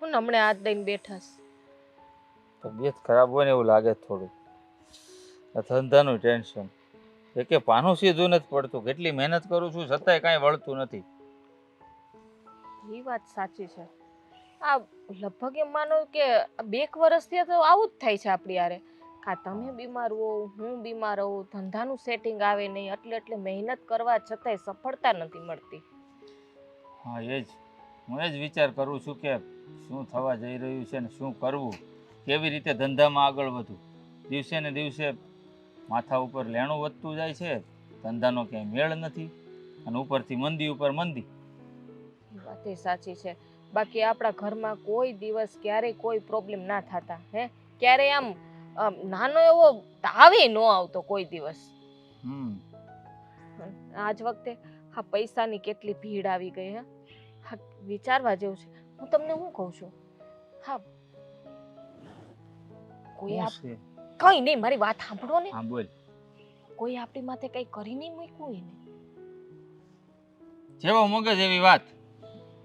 હું હમણાં હાથ દઈને બેઠાસ. તબિયત ખરાબ હોય ને એવું લાગે છે થોડું. આ ધંધાનું ટેન્શન કે પાનું સીધું નથી પડતું. કેટલી મહેનત કરું છું છતાંય કાંઈ વળતું નથી. એ વાત સાચી છે. આ લગભગ એમ માનો કે 2 વર્ષથી તો આવું જ થાય છે આપણી યારે. કા તમે બીમાર હો, હું બીમાર હોઉં, ધંધાનું સેટિંગ આવે નહીં, એટલે મહેનત કરવા છતાંય સફળતા નથી મળતી. હા એ જ હું એ જ વિચાર કરું છું કે શું થવા જઈ રહ્યું છે ને શું કરવું, કેવી રીતે ધંધામાં આગળ વધવું. દિવસે ને દિવસે માથા ઉપર લેણું વધતું જાય છે, ધંધાનો ક્યાંય મેળ નથી, અને ઉપરથી મંદી ઉપર મંદી. વાત એ સાચી છે. બાકી આપણા ઘરમાં કોઈ દિવસ ક્યારેય કોઈ પ્રોબ્લેમ ના થતા હે, ક્યારેય આમ નાનો એવો તાવે ન આવતો કોઈ દિવસ. આજ વખતે હા પૈસાની કેટલી ભીડ આવી ગઈ હે. હા વિચારવા જેવું છે. હું તમને શું કહું છું, હા કોઈ કઈ નહીં, મારી વાત સાંભળો ને. હા બોલ. કોઈ આપણી માથે કઈ કરી નહીં મૂક્યું એને. જેવો મગજ એવી વાત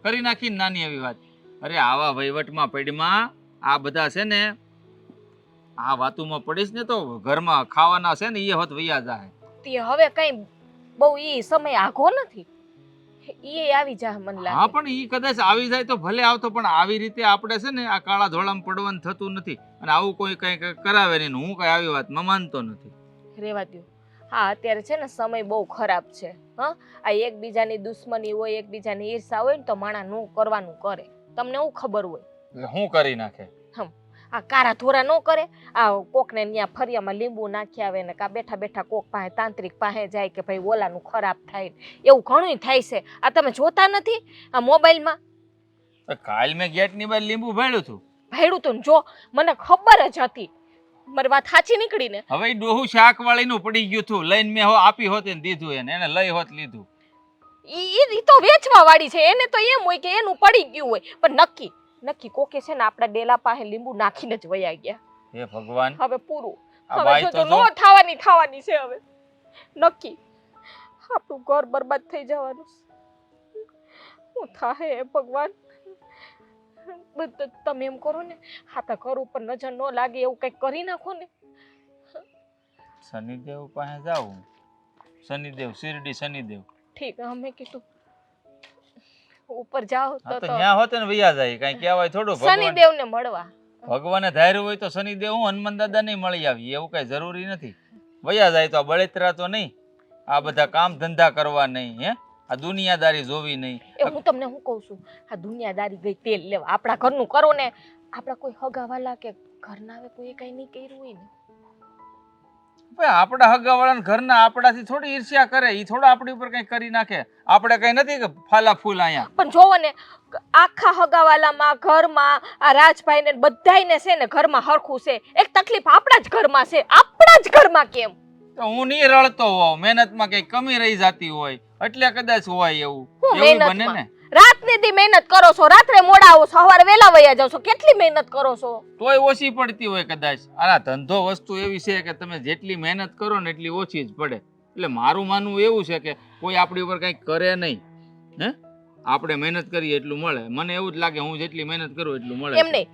કરી નાખી, નાની એવી વાત. અરે આવા વહીવટમાં પડીમાં આ બધા છે ને, આ વાતુમાં પડીશ ને તો ઘરમાં ખાવાના છે ને એ હોત વૈયા જાય. તે હવે કઈ બહુ ઈ સમય આઘો નથી, ઈ આવી જા મને લાગે. હા પણ ઈ કદાચ આવી જાય તો ભલે આવતો, પણ આવી રીતે આપણે છે ને આ કાળા ધોળામાં પડવાનું થતું નથી, અને આવું કોઈ કઈ કરાવે નહીં. હું કઈ આવી વાતમાં માનતો નથી. રેવા દ્યો. હા અત્યારે છે ને સમય બહુ ખરાબ છે. હા આ એકબીજાની દુશ્મની હોય, એકબીજાની ઈર્ષા હોય ને તો માણા નું કરવાનું કરે. તમને શું ખબર હોય? એટલે હું કરી નાખે. આ કારા ધોરા ન કરે. આ કોકને ત્યાં ફરિયામાં લીંબુ નાખી આવે ને કા બેઠા બેઠા કોક પાસે તાંત્રિક પાસે જાય કે ભાઈ ઓલાનું ખરાબ થાય, એવું ઘણું થાય છે. આ તમે જોતા નથી આ મોબાઈલમાં? કાલ મેં ગેટની બહાર લીંબુ ભાડ્યું હતું. ભાડ્યું તું જો, મને ખબર જ હતી. મારી વાત સાચી નીકળી ને. હવે ડોહું શાક વાળીનું પડી ગયું હતું, લઈને મેં આપી હોત ને દીધું એને લઈ હોત લીધું. ઈ તો વેચવા વાળી છે, એને તો એમ હોય કે એનું પડી ગયું હોય, પણ નક્કી કોકે છે ને આપણા ડેલા પાસે લીંબુ નાખીને જ વયા ગયા. હે ભગવાન, હવે પૂરું. આ હવે બાઈ જો તો નો થવાની છે. હવે નક્કી આપણું ઘર બરબાદ થઈ જવાનું છે. શું થાય ભગવાન? તમે એમ કરો ને, હાથા ઘર ઉપર નજર ન લાગે એવું કંઈક કરી નાખો ને. શનિદેવ પાસે જાઉં. શનિદેવ શિરડી શનિદેવ. ઠીક, અમે કીધું ઉપર જાઓ તો ત્યાં હોત ને વૈયા જાય, કઈ કહેવાય થોડું. શનિદેવને મળવા ભગવાને ધાર્યું હોય તો શનિદેવ હું હનુમાન દાદા નહીં મળી આવી, એવું કઈ જરૂરી નથી. વૈયા જાય તો આ બળેતરા તો નહીં, આ બધા કામ ધંધા કરવા નહીં, હે આ દુનિયાદારી જોવી નહીં. હું તમને શું કહું છું, આ દુનિયાદારી ગઈ તેલ લેવા. આપણા ઘરનું કરો ને. આપણા કોઈ હગાવાલા કે ઘરના આવે કોઈ કઈ નહીં કર્યું હોય ને, આપણા હગાવાળા ઘરના આપણાથી થોડી ઈર્ષ્યા કરે, ઈ થોડા આપણી ઉપર કઈ કરી નાખે. આપણે કઈ નથી કે ફાલા ફૂલ અહીંયા. પણ જોવો ને આખા હગાવાલામાં ઘરમાં આ રાજભાઈ ને બધાયને છે ને ઘરમાં હરખું છે. એક તકલીફ આપણા જ ઘરમાં છે. આપણા જ ઘરમાં કેમ? તો હું નહીં રળતો હોઉં, મહેનતમાં કઈ કમી રહી જતી હોય એટલે કદાચ હોય એવું. એવું બને ને. રાતની દી મહેનત કરો છો, રાત્રે મોડા આવો છો, સવારે વેલા વયા જાવ છો. કેટલી મહેનત કરો છો? તોય ઓછી પડતી હોય કદાચ. આ ધંધો વસ્તુ એવી છે કે તમે જેટલી મહેનત કરો ને એટલી ઓછી જ પડે. એટલે મારું માનવું એવું છે કે કોઈ આપણી ઉપર કઈ કરે નહીં, હે આપણે મહેનત કરીએ એટલું મળે. મને એવું જ લાગે હું જેટલી મહેનત કરું એટલું મળે. એમ નહીં,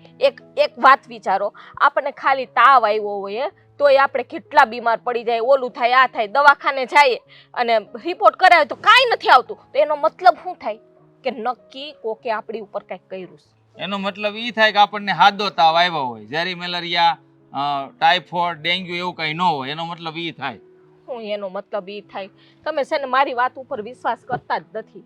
એક વાત વિચારો, આપણને ખાલી તાવ આવ્યો હોય તોય આપણે કેટલા બીમાર પડી જાય, ઓલું થાય, આ થાય, દવાખાને જાય અને રિપોર્ટ કરાવે તો કાંઈ નથી આવતું. તો એનો મતલબ શું થાય? કે નક્કી કોકે આપણી ઉપર કંઈક કર્યું છે. એનો મતલબ ઈ થાય કે આપણને હાદો તાવ આવ્યો હોય, ઝેરી મેલેરિયા, ટાઇફોઇડ, ડેન્ગ્યુ એવું કંઈ ન હોય. એનો મતલબ ઈ થાય. એનો મતલબ ઈ થાય? તમે છે ને મારી વાત ઉપર વિશ્વાસ કરતા જ નથી.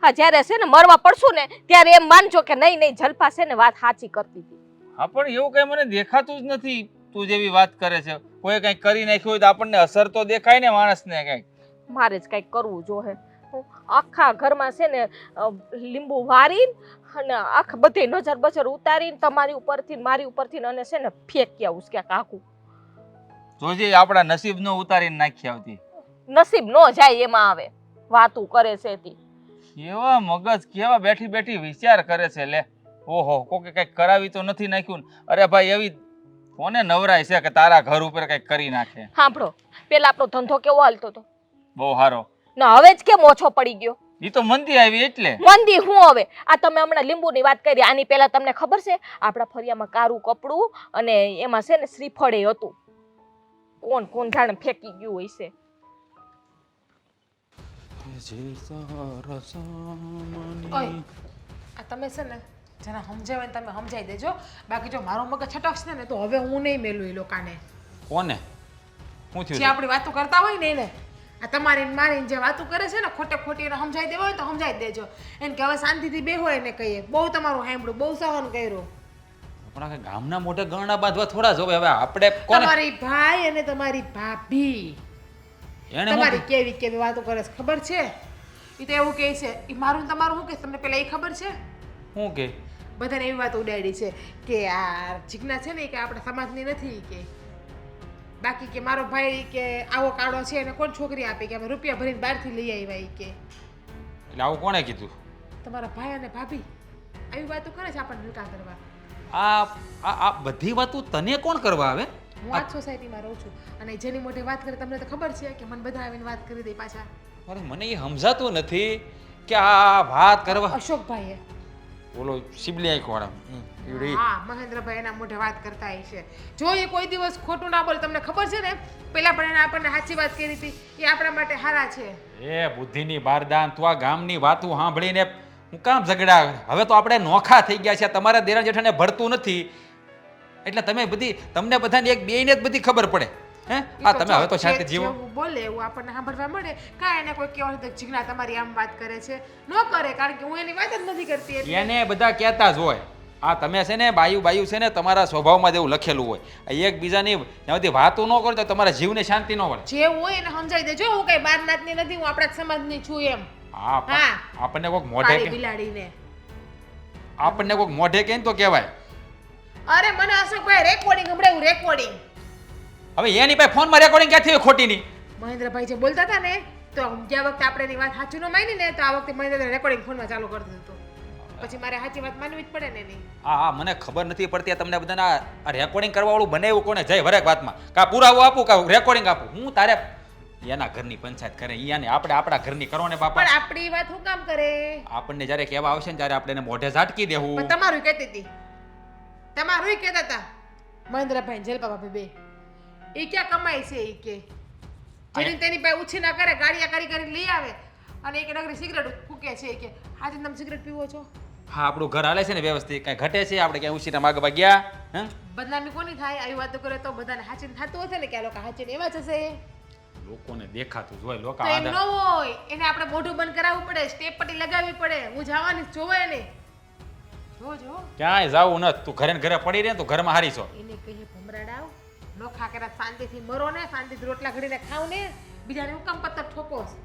હા જ્યારે છે ને મરવા પડશું ને ત્યારે એમ માનજો કે નહીં જલપા છે ને વાત સાચી કરતી હતી. હા પણ એવું કઈ મને દેખાતું જ નથી. તું જેવી વાત કરે છે, કોઈ કંઈક કરી નાખ્યું હોય તો આપણને અસર તો દેખાય ને માણસને. કંઈક મારે જ કંઈક કરવું જોઈએ. આખા ઘરમાં છે ને લીંબુ વારીને અને આખા બધે નજર બજર ઉતારીને તમારી ઉપરથી મારી ઉપરથી અને છે ને ફેંક્યા ઉસક્યા કાકુ. જોજે આપણા નસીબ નો ઉતારીને નાખી આવતી. નસીબ નો જાય એમાં આવે વાતું કરે છે તી. કેવા મગજ, કેવા બેઠી બેઠી વિચાર કરે છે. લે ઓહો, કોકે કઈક કરાવી તો નથી નાખ્યું. અરે ભાઈ એવી કોને નવરાય છે કે તારા ઘર ઉપર કઈક કરી નાખે. સાંભળો, પેલા આપણો ધંધો કેવો હાલતો હતો? બહુ સારો. ના હવે જ કેમ ઓછો પડી ગયો? ઈ તો મંદી આવી એટલે મંદી હું હવે આ તમે હમણાં લીંબુની વાત કરી આની પહેલા તમને ખબર છે આપણા ફરિયામાં કારું કપડું અને એમાં છે ને શ્રીફળ એ હતું કોણ કોણ જાણે ફેંકી ગયું હોય છે ઓય આ તમે છે ને જેને સમજાવે ને તમે સમજાઈ દેજો બાકી જો મારો મગજ છટકશે ને તો હવે હું નહીં મેલું એ લોકોને કોને શું જે થયું આપણી વાતો કરતા હોય ને એને આ તમારી ને મારી જે વાતો કરે છે ને ખોટે ખોટી એને સમજાઈ દેવા હોય તો સમજાઈ દેજો એને કે હવે શાંતિથી બેહો એને કહીએ બહુ તમારું સાંભળ્યું બહુ સહન કર્યું પણ આ ગામના મોઢે ગરણા બાંધવા થોડા જ હવે આપણે કોને તમારી ભાઈ અને તમારી ભાભી એને તમારી કેવી કેવી વાતો કરે છે ખબર છે એ તો એવું કહે છે એ મારું ને તમારું શું કહે તમને પેલા એ ખબર છે શું કે બધાને એવી વાત ઉડાડી છે કે આ જીજ્ઞા છે ને કે આપણા સમાજની નથી કે બાકી કે મારો ભાઈ કે આવો કાળો છે એને કોણ છોકરી આપે કે અમે રૂપિયા ભરીને બહારથી લઈ આવ્યા ઈ કે એટલે આવું કોણે કીધું તમારા ભાઈ અને ભાભી આવી વાતો કરે છે આપણને હલકા કરવા આ આ આ બધી વાતો તને કોણ કરવા આવે હું આ સોસાયટીમાં રહું છું અને જેની મોટી વાત કરે તમને તો ખબર છે કે મને બધા આવીને વાત કરી દે પાછા અરે મને એ સમજાતું નથી કે આ વાત કરવા અશોકભાઈએ બોલો સિબલી આંખ વાળા હા મહેન્દ્રભાઈ એના મોઢે વાત કરતા છે જો એ કોઈ દિવસ ખોટું ના બોલે તમને ખબર છે ને પેલા પણ એને આપણને સાચી વાત કરી હતી એ આપણા માટે હારા છે એ બુદ્ધિની બારદાન તું આ ગામની વાતો સાંભળીને હું કામ ઝઘડા હવે તો આપણે નોખા થઈ ગયા છે તમારા દેરા જેઠાને ભળતું નથી એટલે તમે બધી તમને બધાને એક બેયને જ બધી ખબર પડે હે આ તમે હવે તો શાંતિ જીવો જેવું બોલે એવું આપણને સાંભળવા મળે કાંઈ એને કોઈ કહેવાનું તો જીજ્ઞા તમારી આમ વાત કરે છે ન કરે કારણ કે હું એની વાત જ નથી કરતી એટલે એને બધા કહેતા જ હોય આ તમે છે ને બાયું છે ને તમારા સ્વભાવમાં જેવું લખેલું હોય આ એકબીજાની જ્યાં બધી વાતો ન કરો તો તમારા જીવને શાંતિ ન મળે જે હોય એને સમજાઈ દેજો હું કઈ બાર નાતની નથી હું આપણા જ સમાજની છું એમ હા હા. આપણને કોઈક મોઢે કાળી કે બિલાડીને આપણને કોઈક મોઢે કે તો કહેવાય અરે મને અશોકભાઈ રેકોર્ડિંગ સંભળાયું રેકોર્ડિંગ હવે એની પાસે ફોનમાં રેકોર્ડિંગ ક્યાંથી હોય ખોટીની મહેન્દ્રભાઈ જે બોલતા હતા ને તો ગયા વખતે આપણે એની વાત સાચું ન માની ને તો આ વખતે મહેન્દ્ર રેકોર્ડિંગ ફોનમાં ચાલુ કરી દીધું પછી મારે સાચી વાત માનવી જ પડે ને એની હા હા મને ખબર નથી પડતી આ તમને બધાને આ રેકોર્ડિંગ કરવા વાળું બનાવ્યું કોને જય વરેક વાતમાં કા પુરાવો આપું કા રેકોર્ડિંગ આપું હું તારે એના ઘરની પંચાયત કરે ઈયાને આપણે આપણા ઘરની કરો ને બાપા પણ આપણી વાત શું કામ કરે આપણને જ્યારે કહેવા આવશે ને ત્યારે આપણે એને મોઢે ઝાટકી દેવું પણ તમારું કહેતી હતી તમારું કહેતા હતા મહેન્દ્રભાઈ જેલપા ભાભી બે એ ક્યાં કમાય છે એ કે જેની તેની પાસે ઉછી ના કરે ગાડિયા કરી લઈ આવે અને એક નગરી સિગરેટ ફૂકે છે કે આજે તમે સિગરેટ પીવો છો હા આપણું ઘર હાલે છે ને વ્યવસ્થિત કઈ ઘટે છે આપણે ક્યાંય ઉછીના માગવા ગયા હે બદનામી કોની થાય આવી વાતો કરે તો બધાને હાચીને થતું હશે ને કે આ લોકો હાચીને એવા જ હશે લોકોને દેખાતું જ હોય લોકો તો એમ ન હોય એને આપણે મોઢું બંધ કરાવવું પડે સ્ટેપ પટ્ટી લગાવવી પડે હું જવાની જ જોવે ને જો ક્યાંય જાવું નથી તું ઘરે ને ઘરે પડી રહે તું ઘરમાં હારી છો એને કહીએ ભમરાડાવ નોખા કરા શાંતિથી મરો ને શાંતિથી રોટલા ઘડીને ખાવ ને બીજાને હું કામ પત્તર ઠોકો છો?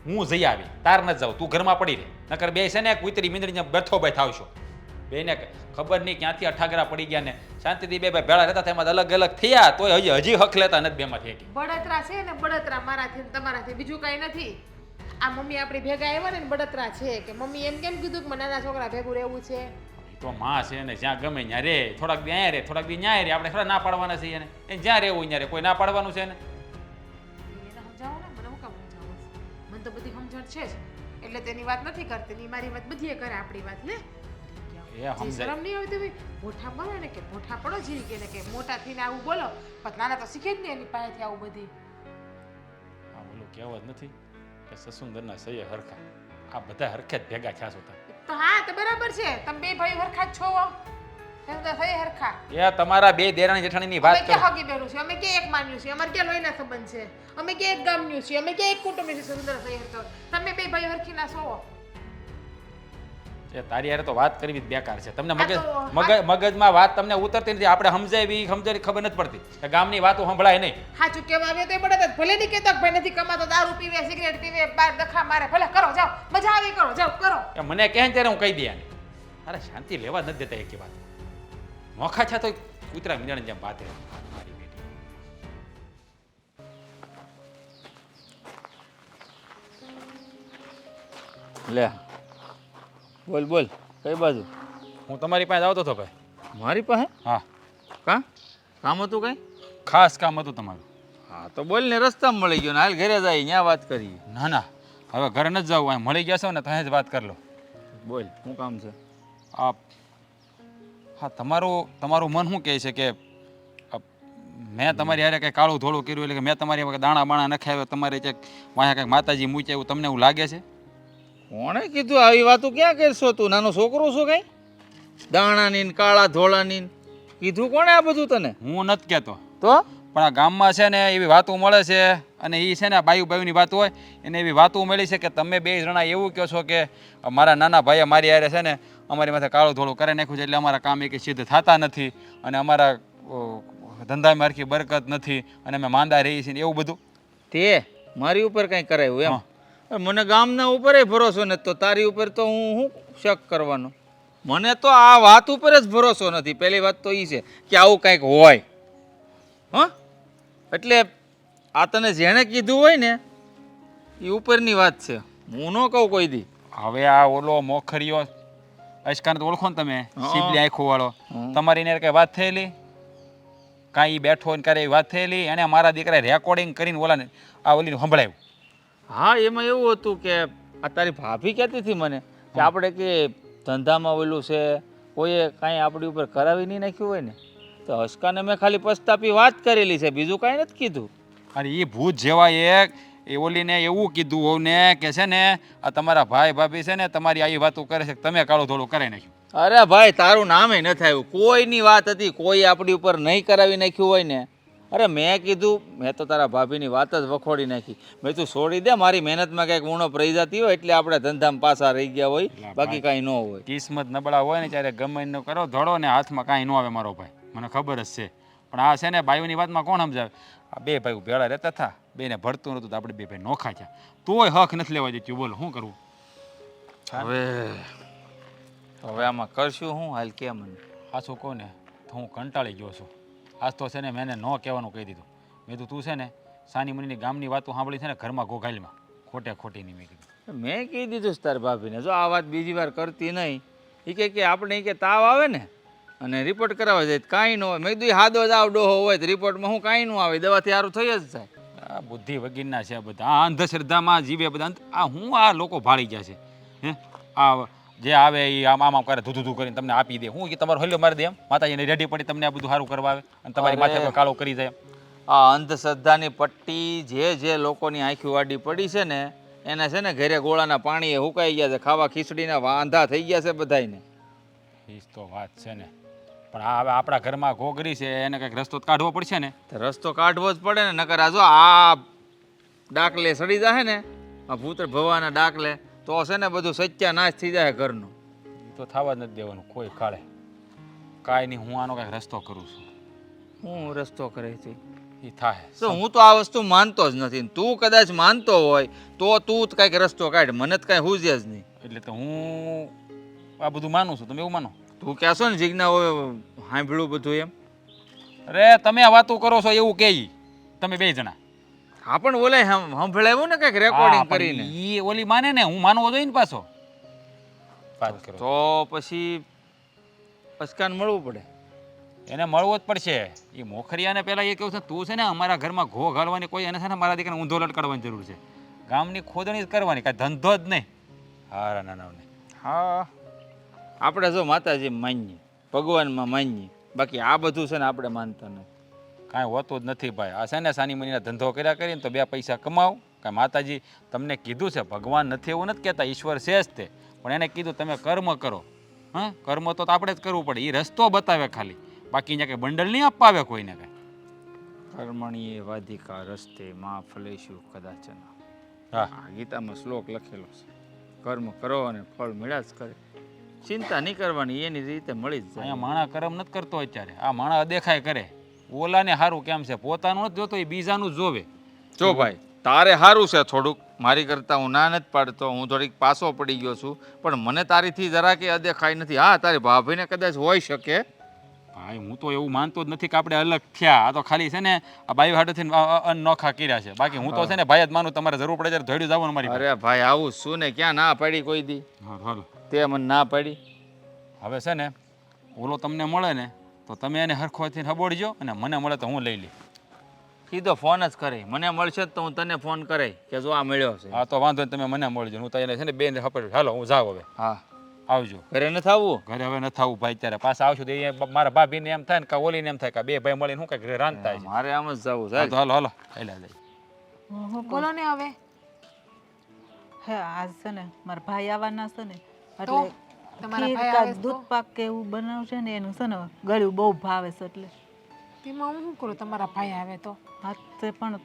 હું જઈ આવી તાર ન જાઉં તું ઘરમાં પડી રહે નકર બે છે ને કુતરી મીંદડી બેઠો ભાઈ થાવશો બેને ખબર નહીં ક્યાંથી અઠાગરા પડી ગયા ને શાંતિથી બે ભાઈ ભેળા રહેતા તેમાં અલગ અલગ થયા તોય હજી હક લેતા નથી બેમાંથી એકે બળતરા છે ને બળતરા મારાથી ને તમારાથી બીજું કાંઈ નથી આ મમ્મી આપણી ભેગા આવ્યા ને બળતરા છે કે મમ્મી એમ કેમ કીધું કે મને નાના છોકરા ભેગું રહેવું છે ઈ તો માં છે ને જ્યાં ગમે ત્યાં રે થોડાક દી અહીંયા રે થોડાક દી ન્યાય રે આપણે ખરા ના પાડવાના છીએ એને એ જ્યાં રહેવું ત્યાં રે કોઈ ના પાડવાનું છે ને એને સમજાવો ને મને હું કામ સમજાવો છો? મને તો બધી સમજણ છે જ એટલે તેની વાત નથી કરતી ની મારી વાત બધીએ કરે આપણી વાત લે એ જે સમજાય શરમ નહીં આવતી ભાઈ ભોઠા બનો ને કે ભોઠા પડો જીરી કે મોટા થઈને આવું બોલો પણ નાના તો શીખે જ નહીં એની પાસેથી આવું બધી આ બોલું કહેવત નથી કે સસુંદરના સહી હરખા આ બધા હરખે જ ભેગા થયા છો તો હા તો બરાબર છે તમે બે ભાઈ હરખા જ છો તમે તો થઈ હરખા એ તમારા બે દેરાણી જેઠાણીની વાત અમે કરો કે હગી બેરું છે અમે કે એક માન્યું છે અમારે કે લોહીના સંબંધ છે અમે કે એક ગામનું છે અમે કે એક કુટુંબી છે સુંદર થઈ હરખા તમે બે ભાઈ હરખી ના છો એ તારી યારે તો વાત કરવી જ બેકાર છે તમને આ તો મગજમાં વાત તમને ઉતરતી નથી આપણે સમજાવી ખબર નથી પડતી કે ગામની વાતો સંભળાય નહીં હાચું કેવા આવે તો એ બળદ જ ભલે નહીં કહેતો કે ભાઈ નથી કમાતો દારૂ પીવે સિગરેટ પીવે બાર ડખા મારે ભલે કરો જાઓ મજા આવી કરો જાઓ કરો કે મને કહે ને ત્યારે હું કહી દે આને અરે શાંતિ લેવા નથી દેતા એકે વાત નોખા છે તો કૂતરા મીંડાને જેમ બાતે મારી બેટી લે બોલ બોલ કઈ બાજુ હું તમારી પાસે આવતો હતો ભાઈ મારી પાસે હા કામ હતું કઈ ખાસ કામ હતું તમારું હા તો બોલ ને રસ્તામાં મળી ગયો ને હાલ ઘરે જાય ત્યાં વાત કરીએ ના ના હવે ઘરે નથી જવું, અહીં મળી ગયા છો ને ત્યાં જ વાત કરી લો. બોલ શું કામ છે? આ હા તમારું મન શું કહે છે કે મેં તમારી હારે કંઈ કાળું ધોળું કર્યું, એટલે કે મેં તમારી વખત દાણા બાણા નખાવ્યા, તમારે ક્યાંક વાંહે કંઈક માતાજી મૂક્યા, એવું તમને એવું લાગે છે? કોણે કીધું આવી વાતો? ક્યાં કરશો તું? નાનો છોકરો છો કઈ? દાણાની ને કાળા ધોળાની ને કીધું કોણે આ બધું તને? હું નથી કહેતો, તો પણ આ ગામમાં છે ને એવી વાતો મળે છે, અને એ છે ને બાયુની વાત હોય એને એવી વાતો મળી છે કે તમે બે જણા એવું કહો છો કે મારા નાના ભાઈએ મારી હારે છે ને અમારી માથે કાળું ધોળું કરી નાખ્યું છે, એટલે અમારા કામ એક સિદ્ધ થતા નથી, અને અમારા ધંધામાં હરખી બરકત નથી, અને અમે માંદા રહીએ છીએ, એવું બધું. તે મારી ઉપર કઈ કરાયું એમ? મને ગામના ઉપર ભરોસો નથી, તો તારી ઉપર તો હું શું શક કરવાનો? મને તો આ વાત ઉપર જ ભરોસો નથી. પહેલી વાત તો એ છે કે આવું કંઈક હોય. હા, એટલે આ તને જેણે કીધું હોય ને એ ઉપરની વાત છે, હું ન કહું કોઈ દી. હવે આ ઓલો મોખરિયો અશકાને તો ઓળખો ને તમે, સીબલી આંખો વાળો, તમારી ને કઈ વાત થયેલી? કાંઈ બેઠો ને ક્યારે વાત થયેલી? એને મારા દીકરાએ રેકોર્ડિંગ કરીને ઓલાને આ ઓલીને સંભળાવ્યું. હા, એમાં એવું હતું કે આ તારી ભાભી કહેતી હતી મને કે આપણે કે ધંધામાં ઓલું છે, કોઈએ કાંઈ આપણી ઉપર કરાવી નહીં નાખ્યું હોય ને, તો હસકાને મેં ખાલી પસ્તાપી વાત કરેલી છે, બીજું કાંઈ નથી કીધું. અને એ ભૂત જેવા એ ઓલીને એવું કીધું હોવ ને કે છે ને આ તમારા ભાઈ ભાભી છે ને તમારી આવી વાતો કરે છે, તમે કાળું ધોળું કરાવી નાખ્યું. અરે ભાઈ, તારું નામે નથી આવ્યું. કોઈની વાત હતી, કોઈ આપણી ઉપર નહીં કરાવી નાખ્યું હોય ને. અરે મેં કીધું, મેં તો તારા ભાભીની વાત જ વખોડી નાખી. મેં તું છોડી દે, મારી મહેનતમાં કંઈક ઉણપ રહી જતી હોય એટલે આપણે ધંધામાં પાછા રહી ગયા હોય, બાકી કાંઈ ન હોય. કિસ્મત નબળા હોય ને ત્યારે ગમે ન કરો ધોળો ને હાથમાં કાંઈ ન આવે મારો ભાઈ, મને ખબર જ છે. પણ આ છે ને બાયુની વાતમાં કોણ સમજાવે? આ બે ભાઈ ભેળા રહેતા હતા, બેને ભરતું નહોતું તો આપણે બે ભાઈ નોખા થયા, તોય હક નથી લેવા દેતું. બોલો શું કરવું હવે આમાં કરશું હું? હાલ કે મને સાચું કહું ને તો હું કંટાળી ગયો છું. આજ તો છે ને મેં એને ન કહેવાનું કહી દીધું. મેં તો તું છે ને સાની મુનિની ગામની વાતો સાંભળી છે ને ઘરમાં ગોઘાઈલમાં ખોટી નહીં. મેં કીધું મેં કહી દીધું તાર ભાભીને, જો આ વાત બીજી વાર કરતી નહીં. એ કે આપણે કે તાવ આવે ને અને રિપોર્ટ કરાવવા જાય કાંઈ ન હોય. મેં કીધું હાદો જ આવ ડોહો હોય તો રિપોર્ટમાં હું કાંઈ ન આવે, દવાથી સારું થઈ જ જાય. આ બુદ્ધિ વગીરના છે બધા, આ અંધશ્રદ્ધામાં જીવે બધા. આ હું આ લોકો ભાળી ગયા છે. હે આ જે આવે એ આમ કરે ધૂધું કરીને તમને આપી દે. હું કે તમારો હલ્યો મારી દે એમ? માતાજીને રેડી પડી તમને આ બધું સારું કરવા આવે અને તમારી માથે પર કાળો કરી જાય. આ અંધશ્રદ્ધાની પટ્ટી જે લોકોની આંખી વાડી પડી છે ને એને છે ને ઘરે ગોળાના પાણીએ હુકાઈ ગયા છે, ખાવા ખીચડીના વાંધા થઈ ગયા છે બધાયને. એ તો વાત છે ને, પણ આ હવે આપણા ઘરમાં ઘોઘરી છે, એને કંઈક રસ્તો તો કાઢવો પડશે ને. તો રસ્તો કાઢવો જ પડે ને, નકર આ જો આ ડાકલે સડી જાય ને, આ ભૂતળ ભવાના ડાકલે, તો છે ને બધું સત્યાનાશ થઈ જાય ઘરનું. એ તો થવા જ નથી દેવાનું કોઈ કાળે. કાંઈ નહીં, હું આનો કંઈક રસ્તો કરું છું. હું રસ્તો કરે છે એ થાય તો હું તો આ વસ્તુ માનતો જ નથી. તું કદાચ માનતો હોય તો તું જ કાંઈક રસ્તો કાઢ, મને જ કાંઈ હુજે જ નહીં. એટલે તો હું આ બધું માનું છું, તમે એવું માનો? તું કહેશો ને જીજ્ઞા હોય સાંભળ્યું બધું એમ? અરે તમે આ વાતો કરો છો એવું કે તમે બે જણા. હા, પણ ઓલે સંભળાવ્યું ને કંઈક રેકોર્ડિંગ કરીને. એ ઓલી માને ને, હું માનવો જોઈએ ને પાછો. વાત કરો તો પછી અસકાન મળવું પડે. એને મળવો જ પડશે. એ મોખરિયાને પહેલાં એ કહું છે, તું છે ને અમારા ઘરમાં ઘો ઘાલવાની કોઈ એને છે ને મારા દીકરાને ઊંધો લટકાડવાની જરૂર છે. ગામની ખોદણી જ કરવાની, કાંઈ ધંધો જ નહીં. હારા નાનાઓને હા, આપણે જો માતાજી માનીએ, ભગવાનમાં માનીએ, બાકી આ બધું છે ને આપણે માનતા નથી. કાંઈ હોતું જ નથી ભાઈ. આ છે ને સાની મનીના ધંધો કર્યા કરીને તો બે પૈસા કમાવ. કાંઈ માતાજી તમને કીધું છે, ભગવાન નથી એવું નથી કહેતા, ઈશ્વર છે જ તે, પણ એને કીધું તમે કર્મ કરો. હા, કર્મ તો આપણે જ કરવું પડે. એ રસ્તો બતાવે ખાલી, બાકી અહીંયા કંઈ બંડલ નહીં અપાવે કોઈને કાંઈ. કર્મણીએ વાધિકા રસ્તે માં ફલેશુ કદાચન. હા, ગીતામાં શ્લોક લખેલો છે, કર્મ કરો અને ફળ મળ્યા જ કરે. ચિંતા નહીં કરવાની, એની રીતે મળી જ જાય. અહીંયા માણા કર્મ નથી કરતો અત્યારે. આ માણા અદેખાય કરે. ઓલાને સારું કેમ છે, પોતાનું નથી જોતો, એ બીજાનું જ જોવે. જો ભાઈ, તારે સારું છે થોડુંક, મારી કરતાં હું ના નથી પાડતો, હું થોડીક પાછો પડી ગયો છું, પણ મને તારીથી જરા કે અદેખાઈ નથી. હા, તારી ભાભીને કદાચ હોઈ શકે. ભાઈ હું તો એવું માનતો જ નથી કે આપણે અલગ થયા. આ તો ખાલી છે ને આ બાયુ હાડેથી અનોખા કર્યા છે. બાકી હું તો છે ને ભાઈ જ માનું, તમારે જરૂર પડે ત્યારે ધોડ્યું જવાનું મારી. અરે ભાઈ, આવું શું ને, ક્યાં ના પાડી કોઈ દી? હાલો, તે મને ના પાડી. હવે છે ને ઓલો તમને મળે ને તો તમે એને હરખોથી હબોડજો, અને મને મળે તો હું લઈ લઈ. સીધો ફોન જ કરે મને મળશે તો હું તને ફોન કરે કે જો આ મળ્યો છે. હા તો વાંધો નહીં, તમે મને મળજો. હું તને છે ને બેન હપડ. હાલો હું જાઉં હવે. હા આવજો. ઘરે નથી આવવું? ઘરે હવે નથી આવું ભાઈ, ત્યારે પાછા આવશું તો એ મારા ભાભીને એમ થાય ને કે ઓલીને એમ થાય કે બે ભાઈ મળીને શું કઈ ઘરે રાંધતા છે. મારે આમ જ જવું હા છે. તો હાલો હાલો હાલ્યા જાય. બોલો ને હવે. હે આજ છે ને મારા ભાઈ આવવાના છે ને તો એટલે તમારા ખીર ભાઈ કા આવે તો? દૂધ પાક કે એવું બનાવશે ને એનું છે ને ગળ્યું બહુ ભાવે છે એટલે તેમાં હું શું કરું તમારા ભાઈ આવે તો? હા તે પણ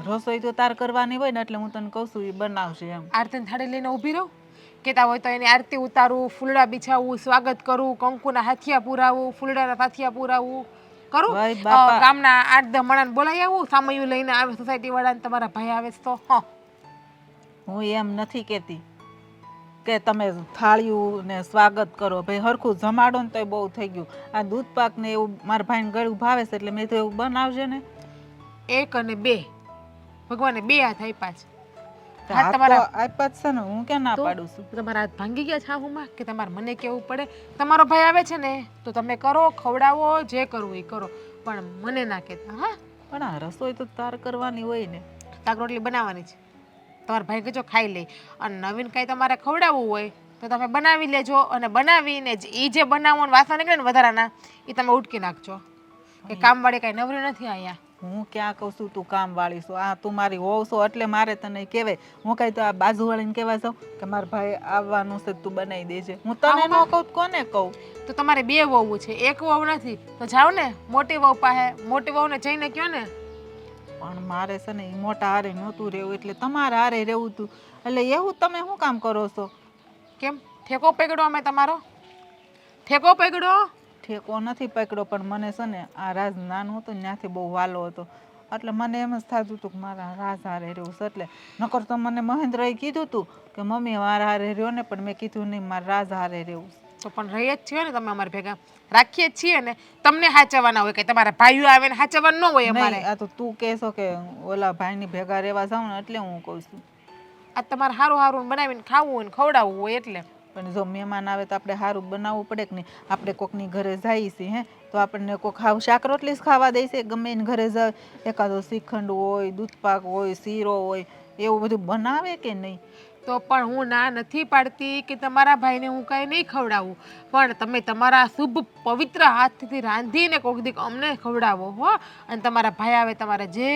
રસોઈ તો તાર કરવાની હોય ને એટલે હું તને કહું છું એ બનાવશે એમ. આરતીને થાળી લઈને ઊભી રહું, કેતા હોય તો એની આરતી ઉતારું, ફૂલડા બિછાવું, સ્વાગત કરું, કંકુના હાથિયા પુરાવું, ફૂલડાના પાથિયા પુરાવું કરું. ભાઈ બાપા. ગામના 8-10 માણસને બોલાવી આવું, સામયું લઈને આવે સોસાયટી વાળાને તમારા ભાઈ આવે છે તો. હા હું એમ નથી કહેતી કે તમે થાળીયું ને સ્વાગત કરો, ભાઈ હરખું જમાડો ને તોય બહુ થઈ ગયું. આ દૂધ પાક ને એવું મારા ભાઈને ગળ્યું ભાવે છે એટલે મેં તો એવું બનાવશે ને. 1 અને 2 ભગવાને 2 હાથ આપ્યા છે. તો હાથ હાથ તો તમારા આપ્યા જ છે ને, હું ક્યાં ના તો પાડું છું. તમારા હાથ ભાંગી ગયા છે આહુમાં કે તમારે મને કેવું પડે? તમારો ભાઈ આવે છે ને તો તમે કરો, ખવડાવો, જે કરવું એ કરો, પણ મને ના કહેતા. હા પણ આ રસોઈ તો તાર કરવાની હોય ને. શાક રોટલી બનાવવાની છે, તમારા ભાઈ કહેજો ખાઈ લે. અને નવીન કાંઈ તમારે ખવડાવવું હોય તો તમે બનાવી લેજો, અને બનાવીને એ જે બનાવવાનું વાસણ નીકળે ને વધારાના એ તમે ઉટકી નાખજો. એ કામવાળી કાંઈ નવરી નથી અહીંયા. હું ક્યાં કહું છું તું કામ વાળી છો? આ તું મારી હોવ છો એટલે મારે તને કહેવાય. હું કઈ તો આ બાજુવાળીને કહેવા જાઉં કે મારા ભાઈ આવવાનું છે તું બનાવી દેજે? હું તને ન કહું તો કોને કહું? તો તમારે 2 વહુ છે, 1 વહુ નથી તો જાઓ ને મોટી વહુ પાસે. મોટી વહુને જઈને કહો ને. પણ મારે છે ને ઈ મોટા હારે નહોતું રહેવું એટલે તમારે હારે રહેવું તું. એટલે એવું તમે શું કામ કરો છો? કેમ ઠેકો પકડો અમે તમારો? ઠેકો પકડો? ઠેકો નથી પકડ્યો, પણ મને છે ને આ રાજ નાનું હતું ને ત્યાંથી બહુ વાલો હતો એટલે મને એમ જ થતું હતું કે મારા રાજ હારે રહેવું છે. એટલે નકર તો મને મહેન્દ્રએ કીધું હતું કે મમ્મી મારા હારે રહ્યો ને, પણ મેં કીધું નહીં મારા રાજ હારે રહેવું છે. તો પણ રહીએ જ છીએ ને તમે અમારા ભેગા, રાખીએ જ છીએ ને. તમને હાચવવાના હોય કે તમારા ભાઈઓ આવે ને હાચવવાનું ન હોય અમારે? નહીં, આ તો તું કહેશો કે ઓલા ભાઈની ભેગા રહેવા જાઉં ને એટલે હું કહું છું. આ તમારે સારું સારું બનાવીને ખાવું હોય ને ખવડાવવું હોય એટલે. પણ જો મહેમાન આવે તો આપણે સારું બનાવવું પડે કે નહીં? આપણે કોકની ઘરે જઈએ છીએ હે તો આપણને કોક શાક રોટલી જ ખાવા દે છે? ગમે એને ઘરે જાય એકાદો શ્રીખંડ હોય, દૂધપાક હોય, શીરો હોય, એવું બધું બનાવે કે નહીં? તો પણ હું ના નથી પાડતી કે તમારા ભાઈને હું કાંઈ નહીં ખવડાવું, પણ તમે તમારા શુભ પવિત્ર હાથથી રાંધીને કોક દીક અમને ખવડાવો હો. અને તમારા ભાઈ આવે તમારે જે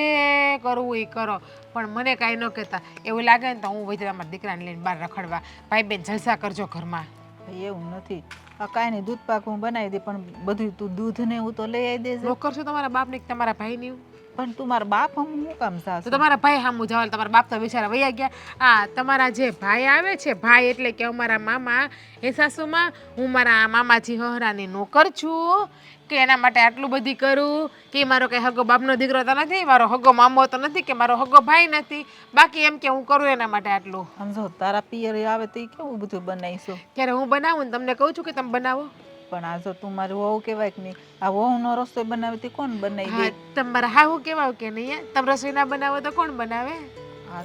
કરવું એ કરો, પણ મને કાંઈ ન કહેતા. એવું લાગે ને તો હું વહી તમારા દીકરાને લઈને બહાર રખડવા. ભાઈ બેન જલસા કરજો ઘરમાં. ભાઈ એવું નથી, આ કાંઈ નહીં, દૂધ પાક હું બનાવી દે, પણ બધું તું દૂધ ને એવું તો લઈ આવી દેજે. નોકર છો તમારા બાપને કે તમારા ભાઈની? પણ તું મારા બાપ હું શું કામ તો સાસુ? તમારા ભાઈ સામું જવા, તમારા બાપ તો બિચારા વયા ગયા. આ તમારા જે ભાઈ આવે છે, ભાઈ એટલે કે અમારા મામા, એ સાસુમાં હું મારા મામાજી હહરાની નોકર છું કે એના માટે આટલું બધી કરું કે મારો કંઈ હગો બાપનો દીકરો તો નથી, મારો હગો મામો તો નથી, કે મારો હગો ભાઈ નથી, બાકી એમ કે હું કરું એના માટે આટલું. સમજો તારા પિયર આવે તો એ કેવું બધું બનાવીશું? ત્યારે હું બનાવું ને તમને કહું છું કે તમે બનાવો. પણ આ જો તું મારી વહુ કહેવાય કે નહીં? આ વહુનો રસોઈ બનાવે તે કોણ બનાવી હા, દે? તમારા હાહુ કેવાવ કે નહીં? તમે રસોઈ ના બનાવો તો કોણ બનાવે? આ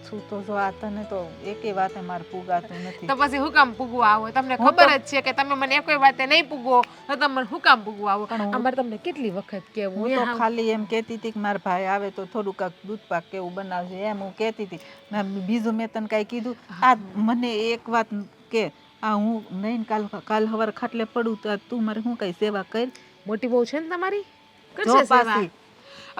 શું તો જો આ તને તો એકેય વાતે મારે પુગાતું નથી. તો પછી હું કામ પૂગવા આવો? તમને ખબર જ છે કે તમે મને એકોય વાતે નહીં પૂગવો તો તમે મને હું કામ પૂગવા આવો? પણ હું- અમારે તમને કેટલી વખત કેવું? હું તો ખાલી એમ કહેતી હતી કે મારા ભાઈ આવે તો થોડું કાંક દૂધ પાક કેવું બનાવજે એમ હું કહેતી હતી. ના બીજું મેં તને કાંઈ કીધું? આ મને એક વાત કે આ હું નહીં કાલ સવારે ખાટલે પડું તો તું મારે શું કઈ સેવા કરી? મોટી બહુ છે ને તમારી, જો કરશે સેવા. પાછી.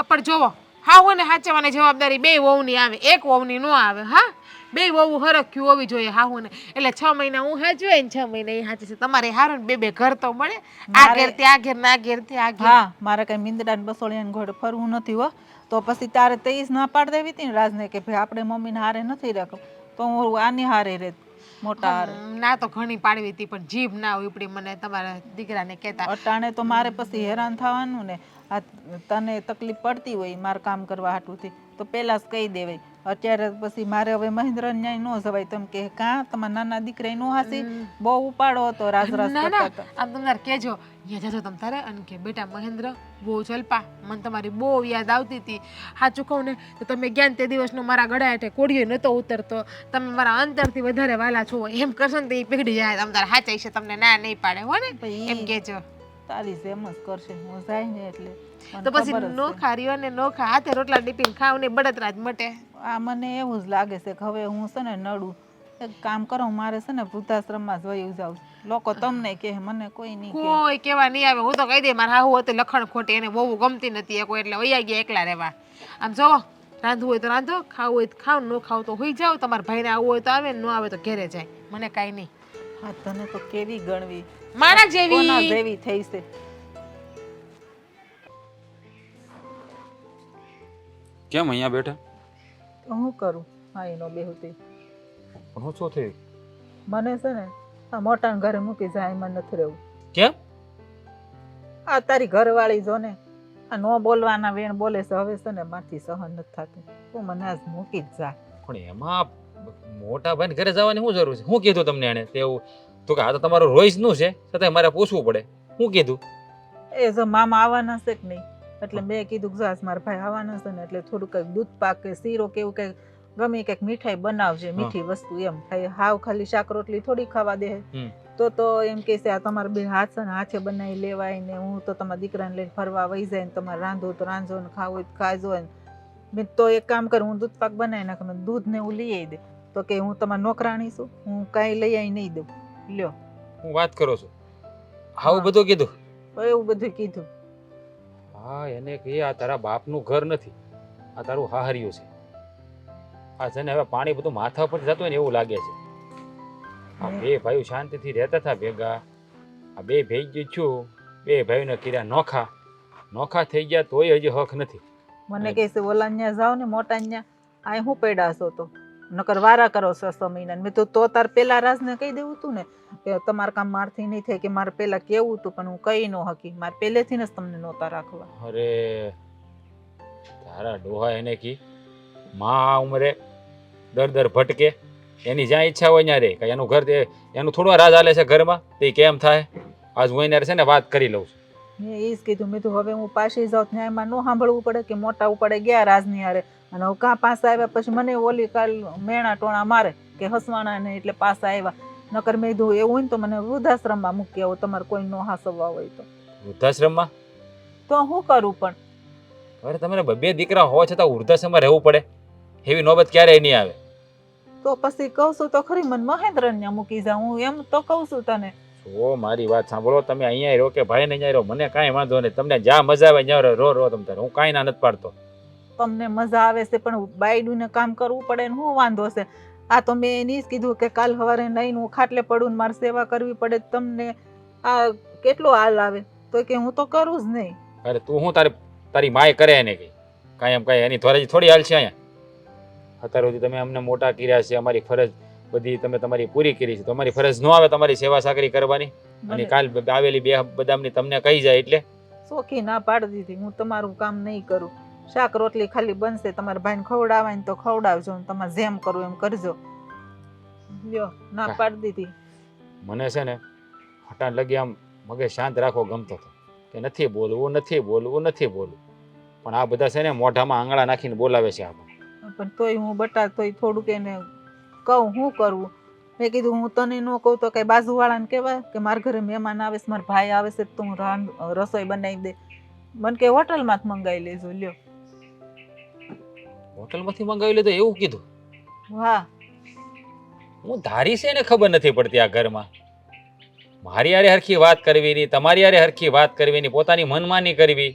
પણ જોવો, હા હોય ને હાચવવાની જવાબદારી 2 વહુની આવે, 1 વહુની નો આવે. હા, 2 વહુ હરખ્યું હોવી જોઈએ હાહુ ને. એટલે 6 મહિના હું હાચવે ને 6 મહિના એ હાચે છે. તમારે હારું ને 2 ઘર તો મળે. આ ઘેર ત્યાં ઘેર ના ઘેર ત્યાં ઘેર. હા, મારે કઈ મીંદડા ને બસોળિયા ઘોડે ફરવું નથી હો. તો પછી તારે તેઈસ ના પાડ દેવી હતી ને રાજને કે ભાઈ આપણે મમ્મીને હારે નથી રાખો, તો હું આની હારે રહેત મોટા હારે. ના તો ઘણી પાડવી હતી પણ જીભ ના ઉપડી મને તમારા દીકરાને કહેતા. અટાણે તો મારે પછી હેરાન થવાનું ને. આ તને તકલીફ પડતી હોય મારે કામ કરવા હાટુથી તો પહેલા જ કહી દેવાય. અત્યારે પછી મારે હવે મહેન્દ્ર ન્યાય ન જવાય. તમે કે કાં તમારા નાના દીકરા નો હાસી બહુ ઉપાડો હતો રાજ રાજ ના કરતા ના, હતા. આમ તમારે કહેજો અહીંયા જજો તમ તારે અને કે બેટા મહેન્દ્ર બહુ જલપા, મને તમારી બહુ યાદ આવતી હતી. સાચું કહું ને તો તમે ગયા ને તે દિવસનો મારા ગળા હેઠે કોડિયો નહોતો ઉતરતો. તમે મારા અંતરથી વધારે વાલા છો એમ કરશો ને તો એ પીગળી જાય. તમ તારે હાચાઈ છે, તમને ના નહીં પાડે હો ને, એમ કહેજો. તારી જેમ જ કરશે હું જાય ને એટલે મને તો પછી ખબર જ છે. નોખા રહ્યો ને નોખા હાથે રોટલા ટીપીને ખાવ ને બળતરા જ મટે. આ મને એવું જ લાગે છે કે હવે હું છે ને નડું એક કામ કરો મારે છે ને વૃદ્ધાશ્રમમાં જ વયું જાઉં લોકો તમને કહે મને કોઈ નહીં કહે કોઈ કેવા નહીં આવે. હું તો કહી દે મારા હાહુ હતી લખણ ખોટી, એને બહુ ગમતી નથી કોઈ, એટલે વૈયા ગયા એકલા રહેવા. આમ જોવો, રાંધવું હોય તો રાંધો, ખાવું હોય તો ખાવ, ન ખાવ તો હોઈ જાવ. તમારા ભાઈને આવવું હોય તો આવે, ન આવે તો ઘેરે જાય, મને કાંઈ નહીં. હા તને તો કેવી ગણવી મારા કોના જેવી જેવી થઈ છે. કેમ અહીંયા બેઠા? તો હું કરું હા એનો બેહુતી હું શું થયું? મને છે ને આ મોટાને ઘરે મૂકી જાય એમાં નથી રહેવું. કેમ? આ તારી ઘરવાળી જો ને આ નો બોલવાના વેણ બોલે છે, હવે છે ને મારથી સહન નથી થતું. તું મને આજ મૂકી જ જા. પણ એમાં મોટા ભાઈને ઘરે જવાની શું જરૂર છે? શું કીધું તમને એને? તેવું તો કે આ તો તમારું રોઈસનું છે, છતાંય મારે પૂછવું પડે. શું કીધું? એ જો મામા આવવાના છે કે નહીં એટલે મેં કીધું કે જાસ મારા ભાઈ આવવાના છે ને એટલે થોડું કંઈક દૂધ પાક કે શીરો કે એવું કંઈક ગમે કંઈક મીઠાઈ બનાવજે, મીઠી વસ્તુ એમ ખાઈ. હાવ ખાલી શાક રોટલી થોડી ખાવા દે. તો એમ કે છે આ તમારે બે હાથ છે ને હાથે બનાવી લેવાય ને હું તો તમારા દીકરાને લઈને ફરવા વહી જાય ને તમારે રાંધો તો રાંધો ને ખાવું હોય તો ખાજો ને. મેં તો એક કામ કરું, હું દૂધ પાક બનાવી નાખું, દૂધ ને હું લઈ આવી દે. તો કે હું તમારી નોકરાણી છું, હું કાંઈ લઈ આવી નહીં દઉં. લ્યો હું વાત કરો છો? આવું બધું કીધું? તો એવું બધું કીધું. હા એને કહે આ તારા બાપનું ઘર નથી, આ તારું હાહરિયું છે. આ છે ને હવે પાણી બધું માથા પર જતું હોય ને એવું લાગે છે. આ બે ભાઈઓ શાંતિથી રહેતા હતા ભેગા, આ બે ભેગી છું, બે ભાઈઓને કર્યા નોખા. નોખા થઈ ગયા તોય હજી હક નથી. મને કહે છે ઓલા ન્યા જાઓ ને મોટા ન્યા, આ હું પેડાશો તો નકર વારા કરો 6 મહિના. મેં તો તાર પેલા રાજને કહી દેવું હતું ને કે તમારે કામ મારથી નહીં થાય, કે મારે પેલા કેવું હતું પણ હું કહી ન હકી, મારે પહેલેથી જ તમને નહોતા રાખવા. અરે તારા ડોહા એને કી માં આ ઉંમરે દર ભટકે, એની જ્યાં ઈચ્છા હોય ત્યાં રે. કઈ એનું ઘર એનું થોડું રાજ હાલે છે ઘરમાં, તે કેમ થાય? આજ હું એને છે ને વાત કરી લઉં છું. મેં એ જ કીધું, મેં તો હવે હું પાછી જાઉં ન્યાયમાં ન સાંભળવું પડે કે મોટા ઉપાડે ગયા રાજની હારે અને હવે કાં પાછા આવ્યા પછી મને ઓલી કાલ મેણા ટોણા મારે કે હસવાના ને એટલે પાછા આવ્યા. નકર મેં કીધું એવું હોય ને તો મને વૃદ્ધાશ્રમમાં મૂકી આવો, તમારે કોઈ ન હાસવવા હોય તો. વૃદ્ધાશ્રમમાં? તો હું કરું પણ અરે તમારે બે દીકરા હોવા છતાં વૃદ્ધાશ્રમમાં રહેવું પડે? એવી નોબત ક્યારેય નહીં આવે. તો પછી કહું છું તો ખરી મને મહેન્દ્રને મૂકી જા, હું એમ તો કહું છું તને. જો મારી વાત સાંભળો, તમે અહીંયા રહો કે ભાઈને અહીંયા રહો, મને કાંઈ વાંધો નહીં. તમને જ્યાં મજા આવે ત્યાં રહો તમે તારે, હું કાંઈ ના નથી પાડતો. તમને મજા આવે છે પણ બાયડુને કામ કરવું પડે ને શું વાંધો છે? આ તો મેં એની જ કીધું કે કાલ સવારે નહીં હું ખાટલે પડું ને મારે સેવા કરવી પડે, તમને આ કેટલો હાલ આવે? તો કે હું તો કરું જ નહીં. અરે તું હું તારી માય કરે એને કઈ કાંઈ એમ કાંઈ એની થોડી થોડી હાલ છે અહીંયા? અત્યાર સુધી તમે અમને મોટા કર્યા છે, અમારી ફરજ બધી તમે તમારી પૂરી કરી છે, તો અમારી ફરજ ન આવે તમારી સેવા સાકરી કરવાની? અને કાલ આવેલી બે બદામની તમને કહી જાય એટલે ચોખ્ખી ના પાડી દીધી, હું તમારું કામ નહીં કરું. શાક રોટલી ખાલી બનશે, તમારા ભાઈને ખવડાવાય ને તો ખવડાવજો ને તમારે જેમ કરવું એમ કરજો. લ્યો ના પાડી દીધી. મને છે ને હટાણ લગી આમ મગજ શાંત રાખવો ગમતો હતો કે નથી બોલવું નથી બોલવું નથી બોલવું, પણ આ બધા છે ને મોઢામાં આંગળા નાખીને બોલાવે છે આપણે. પણ તોય હું બટા તોય થોડુંક એને કહું શું કરવું. મેં કીધું હું તને ન કહું તો કઈ બાજુવાળાને કહેવાય કે મારા ઘરે મહેમાન આવે છે, મારા ભાઈ આવે છે તો હું રસોઈ બનાવી દે. મને કે હોટલમાં જ મંગાવી લેજો. લ્યો હોટલમાંથી મંગાવી લીધું એવું કીધું? વાહ, હું ધારી છે ને ખબર નથી પડતી આ ઘરમાં. મારી હારે હરખી વાત કરવી નહીં, તમારી હારે હરખી વાત કરવી નહીં, પોતાની મનમાની કરવી.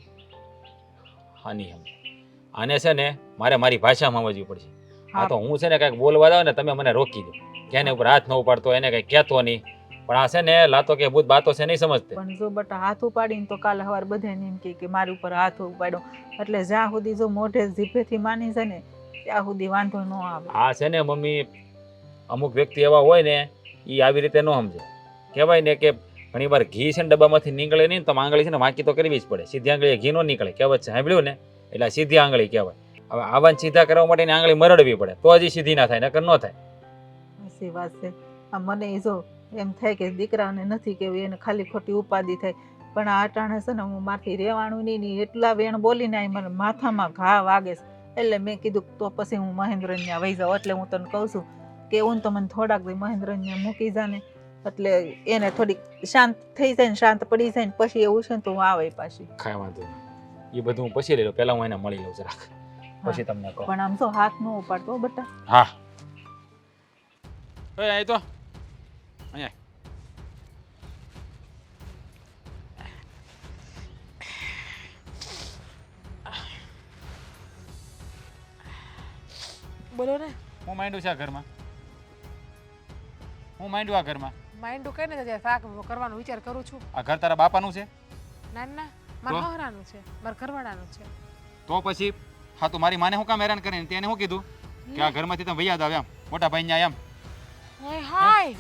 આને છે ને મારે મારી ભાષામાં સમજવી પડશે. આ તો હું છે ને કંઈક બોલવા જાવ ને તમે મને રોકી દો કે એને ઉપર હાથ ન ઉપાડતો, એને કંઈ કહેતો નહીં. પણ આ છે ને લાતો કે ભૂત બાતો છે નહીં સમજતે. પણ જો બટા હાથ ઉપાડીને તો કાલે સવારે બધાને એમ કે મારી ઉપર હાથ ઉપાડ્યો, એટલે જ્યાં સુધી જો મોઢે જીભેથી માની છે ને ત્યાં સુધી વાંધો ન આવે. આ છે ને મમ્મી અમુક વ્યક્તિ એવા હોય ને એ આવી રીતે ન સમજે. કહેવાય ને કે ઘણી વાર ઘી છે ને ડબ્બામાંથી નીકળે નહીં તો આંગળી છે ને વાંકી તો કરવી જ પડે. સીધી આંગળી ઘી નો નીકળે, કહેવત છે સાંભળ્યું ને? એટલે સીધી આંગળી કહેવાય. હવે આવાને સીધા કરવા માટે આંગળી મરડવી પડે તો હજી સીધી ના થાય, નકર ન થાય. સાચી વાત છે. આ મને જો એમ થાય કે દીકરાને નથી કેવું, એને ખાલી ખોટી ઉપાધિ થાય. પણ આ અટાણે છે ને હું મારથી રહેવાનું નહીં, એટલા વેણ બોલીને આ મને માથામાં ઘા વાગે છે. એટલે મેં કીધું તો પછી હું મહેન્દ્રને ત્યાં વહી જાઉં. એટલે હું તને કહું છું કે હું તો મને થોડાક દી મહેન્દ્રને મૂકી જાને, એટલે એને થોડીક શાંત થઈ જાય ને શાંત પડી જાય ને પછી એવું છે ને તો હું આવે પાછી. કાંઈ વાંધો નહીં, એ બધું હું પછી લઈ લઉં. પહેલાં હું એને મળી લઉં જરાક, પછી તમને કહું. પણ આમ તો હાથ ન ઉપાડતો બટા. હા અહીં તો અહીંયા બોલો ને. હું માંડ્યું છે આ ઘરમાં, હું માંડ્યું આ ઘરમાં. માઇન્ડ કઈ ને ત્યારે શાક કરવાનો વિચાર કરું છું. આ ઘર તારા બાપાનું છે ના ના મારા હહરાનું છે, મારા ઘરવાળાનું છે. તો પછી હા તો મારી માને હું કામ હેરાન કરીને તેને શું કીધું કે આ ઘરમાંથી તમે વૈયા જાવ એમ, મોટા ભાઈ ન્યા એમ. હાય હાય,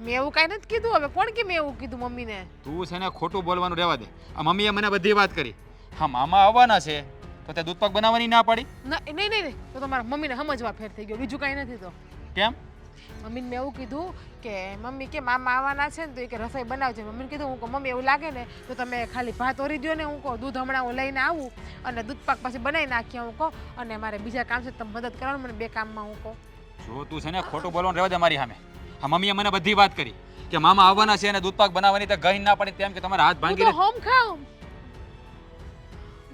મેં એવું કાંઈ નથી કીધું. હવે કોણ કે મેં એવું કીધું મમ્મીને? તું છે ને ખોટું બોલવાનું રહેવા દે. આ મમ્મીએ મને બધી વાત કરી. હા મામા આવવાના છે તો તે દૂધ પાક બનાવવાની ના પાડી. નહીં નહીં નહીં, તો તમારા મમ્મીને સમજવા ફેર થઈ ગયો, બીજું કાંઈ નથી. તો કેમ? મમ્મીને મેં એવું કીધું કે મમ્મી કે મામા આવવાના છે ને તો એ કે રસોઈ બનાવજે. મમ્મીને કીધું હું કહું મમ્મી એવું લાગે ને તો તમે ખાલી ભાત ઓરી દો ને, હું કહું દૂધ હમણાં હું લઈને આવું અને દૂધ પાક પછી બનાવી નાખીએ હું કહું, અને મારે બીજા કામ છે તમે મદદ કરવાનું મને 2 કામમાં હું કહું. જો તું છે ને ખોટું બોલવાનું રહેવા દે મારી સામે. હા મમ્મીએ મને બધી વાત કરી કે મામા આવવાના છે અને દૂધ પાક બનાવવાની તો ગઈ ના પડી તેમ કે તમારા હાથ ભાંગી હું તો હોમ ખાઉં.